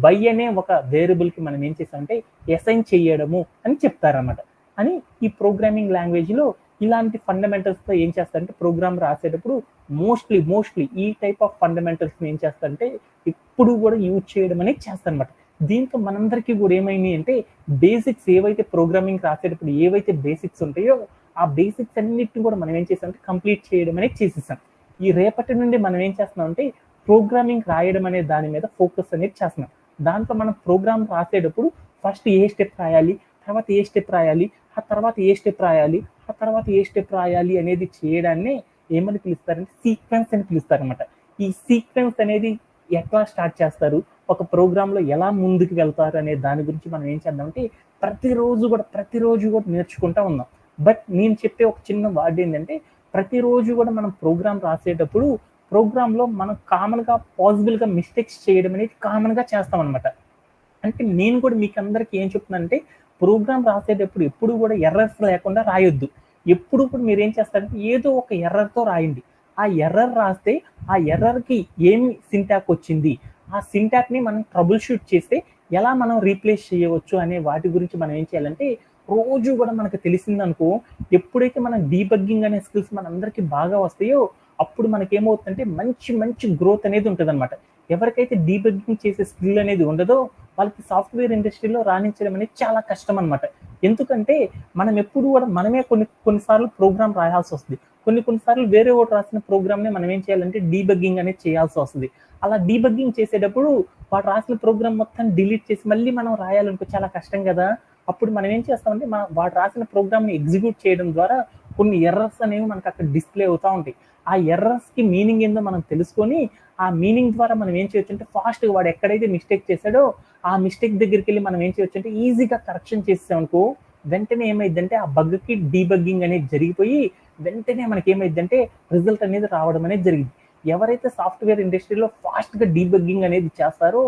Speaker 1: y అనే ఒక వేరియబుల్కి మనం ఏం చేస్తామంటే అసైన్ చేయడము అని చెప్తారన్నమాట. అని ఈ ప్రోగ్రామింగ్ లాంగ్వేజ్లో ఇలాంటి ఫండమెంటల్స్తో ఏం చేస్తారంటే ప్రోగ్రామ్ రాసేటప్పుడు మోస్ట్లీ ఈ టైప్ ఆఫ్ ఫండమెంటల్స్ని ఏం చేస్తారంటే ఇప్పుడు కూడా యూజ్ చేయడం అనేది చేస్తారనమాట. దీంతో మనందరికీ కూడా ఏమైంది అంటే బేసిక్స్ ఏవైతే ప్రోగ్రామింగ్ రాసేటప్పుడు ఏవైతే బేసిక్స్ ఉంటాయో ఆ బేసిక్స్ అన్నిటిని కూడా మనం ఏం చేస్తామంటే కంప్లీట్ చేయడం అనేది చేసేసాం. ఈ రేపటి నుండి మనం ఏం చేస్తున్నాం అంటే ప్రోగ్రామింగ్ రాయడం అనే దాని మీద ఫోకస్ అనేది చేస్తున్నాం. దాంట్లో మనం ప్రోగ్రామ్ రాసేటప్పుడు ఫస్ట్ ఏ స్టెప్ రాయాలి, తర్వాత ఏ స్టెప్ రాయాలి, ఆ తర్వాత ఏ స్టెప్ రాయాలి, ఆ తర్వాత ఏ స్టెప్ రాయాలి అనేది చేయడాన్ని ఏమని పిలుస్తారంటే సీక్వెన్స్ అని పిలుస్తారనమాట. ఈ సీక్వెన్స్ అనేది ఎట్లా స్టార్ట్ చేస్తారు, ఒక ప్రోగ్రాంలో ఎలా ముందుకు వెళ్తారు అనే దాని గురించి మనం ఏం చేద్దామంటే ప్రతిరోజు కూడా నేర్చుకుంటూ ఉన్నాం. బట్ నేను చెప్పే ఒక చిన్న వర్డ్ ఏంటంటే ప్రతిరోజు కూడా మనం ప్రోగ్రామ్ రాసేటప్పుడు ప్రోగ్రామ్లో మనం కామన్గా పాసిబుల్గా మిస్టేక్స్ చేయడం అనేది కామన్గా చేస్తాం అనమాట. అంటే నేను కూడా మీకు అందరికీ ఏం చెప్తున్నానంటే ప్రోగ్రామ్ రాసేటప్పుడు ఎప్పుడు కూడా ఎర్రర్స్ లేకుండా రాయొద్దు. ఎప్పుడు కూడా మీరు ఏం చేస్తారంటే ఏదో ఒక ఎర్రర్తో రాయండి. ఆ ఎర్రర్ రాస్తే ఆ ఎర్రర్కి ఏమి సింటాక్ వచ్చింది, ఆ సింటాక్ని మనం ట్రబుల్ షూట్ చేస్తే ఎలా మనం రీప్లేస్ చేయవచ్చు అనే వాటి గురించి మనం ఏం చేయాలంటే రోజు కూడా మనకు తెలిసిందనుకో, ఎప్పుడైతే మనం డీబగ్గింగ్ అనే స్కిల్స్ మనందరికీ బాగా వస్తాయో అప్పుడు మనకేమవుతుందంటే మంచి మంచి గ్రోత్ అనేది ఉంటుందన్నమాట. ఎవరికైతే డీబగ్గింగ్ చేసే స్కిల్ అనేది ఉండదో వాళ్ళకి సాఫ్ట్వేర్ ఇండస్ట్రీలో రాణించడం అనేది చాలా కష్టం అనమాట. ఎందుకంటే మనం ఎప్పుడు కూడా మనమే కొన్నిసార్లు ప్రోగ్రామ్ రాయాల్సి వస్తుంది. కొన్నిసార్లు వేరే ఒకటి రాసిన ప్రోగ్రామ్ని మనం ఏం చేయాలంటే డీబగ్గింగ్ అనేది చేయాల్సి వస్తుంది. అలా డీబగ్గింగ్ చేసేటప్పుడు వాడు రాసిన ప్రోగ్రామ్ మొత్తం డిలీట్ చేసి మళ్ళీ మనం రాయాలనుకో చాలా కష్టం కదా. అప్పుడు మనం ఏం చేస్తామంటే వాడు రాసిన ప్రోగ్రామ్ని ఎగ్జిక్యూట్ చేయడం ద్వారా కొన్ని ఎర్రర్స్ అనేవి మనకు అక్కడ డిస్ప్లే అవుతూ ఉంటాయి. ఆ ఎర్రర్స్కి మీనింగ్ ఏందో మనం తెలుసుకొని ఆ మీనింగ్ ద్వారా మనం ఏం చేయొచ్చు అంటే ఫాస్ట్గా వాడు ఎక్కడైతే మిస్టేక్ చేశాడో ఆ మిస్టేక్ దగ్గరికి వెళ్ళి మనం ఏం చేయొచ్చు అంటే ఈజీగా కరెక్షన్ చేసామనుకో వెంటనే ఏమైందంటే ఆ బగ్కి డీబగ్గింగ్ అనేది జరిగిపోయి వెంటనే మనకి ఏమైందంటే రిజల్ట్ అనేది రావడం అనేది జరిగింది. ఎవరైతే సాఫ్ట్వేర్ ఇండస్ట్రీలో ఫాస్ట్గా డీబగ్గింగ్ అనేది చేస్తారో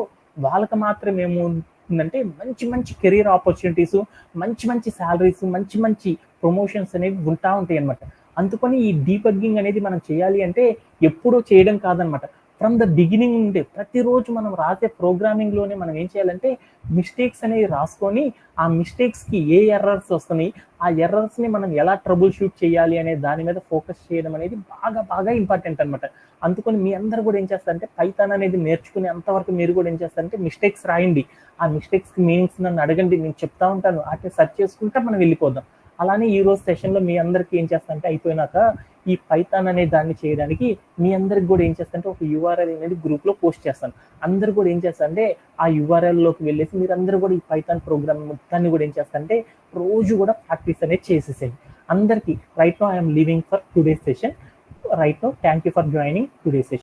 Speaker 1: వాళ్ళకి మాత్రం ఏముందంటే మంచి మంచి కెరీర్ ఆపర్చునిటీస్, మంచి మంచి శాలరీస్, మంచి మంచి ప్రమోషన్స్ అనేవి ఉంటా ఉంటాయి అనమాట. అందుకని ఈ డీబగ్గింగ్ అనేది మనం చేయాలి అంటే ఎప్పుడూ చేయడం కాదనమాట. ఫ్రమ్ ద బిగినింగ్ నుండే ప్రతిరోజు మనం రాసే ప్రోగ్రామింగ్లోనే మనం ఏం చేయాలంటే మిస్టేక్స్ అనేవి రాసుకొని ఆ మిస్టేక్స్కి ఏ ఎర్రర్స్ వస్తున్నాయి, ఆ ఎర్రర్స్ని మనం ఎలా ట్రబుల్ షూట్ చేయాలి అనే దాని మీద ఫోకస్ చేయడం అనేది బాగా బాగా ఇంపార్టెంట్ అనమాట. అందుకని మీ అందరూ కూడా ఏం చేస్తారంటే పైథాన్ అనేది నేర్చుకునే అంతవరకు మీరు కూడా ఏం చేస్తారంటే మిస్టేక్స్ రాయండి. ఆ మిస్టేక్స్కి మీనింగ్స్ నన్ను అడగండి, నేను చెప్తా ఉంటాను. వాటిని సెర్చ్ చేసుకుంటా మనం వెళ్ళిపోదాం. అలానే ఈ రోజు సెషన్లో మీ అందరికీ ఏం చేస్తానంటే అయిపోయినాక ఈ పైథాన్ అనే దాన్ని చేయడానికి మీ అందరికి కూడా ఏం చేస్తానంటే ఒక యూఆర్ఎల్ అనేది గ్రూప్లో పోస్ట్ చేస్తాను. అందరు కూడా ఏం చేస్తారంటే ఆ యూఆర్ఎల్లోకి వెళ్ళేసి మీరు అందరూ కూడా ఈ పైథాన్ ప్రోగ్రామ్ మొత్తాన్ని కూడా ఏం చేస్తారంటే రోజు కూడా ప్రాక్టీస్ అనేది చేసేసేయండి. అందరికీ right now I'm leaving for today session. Right now thank you for joining today session.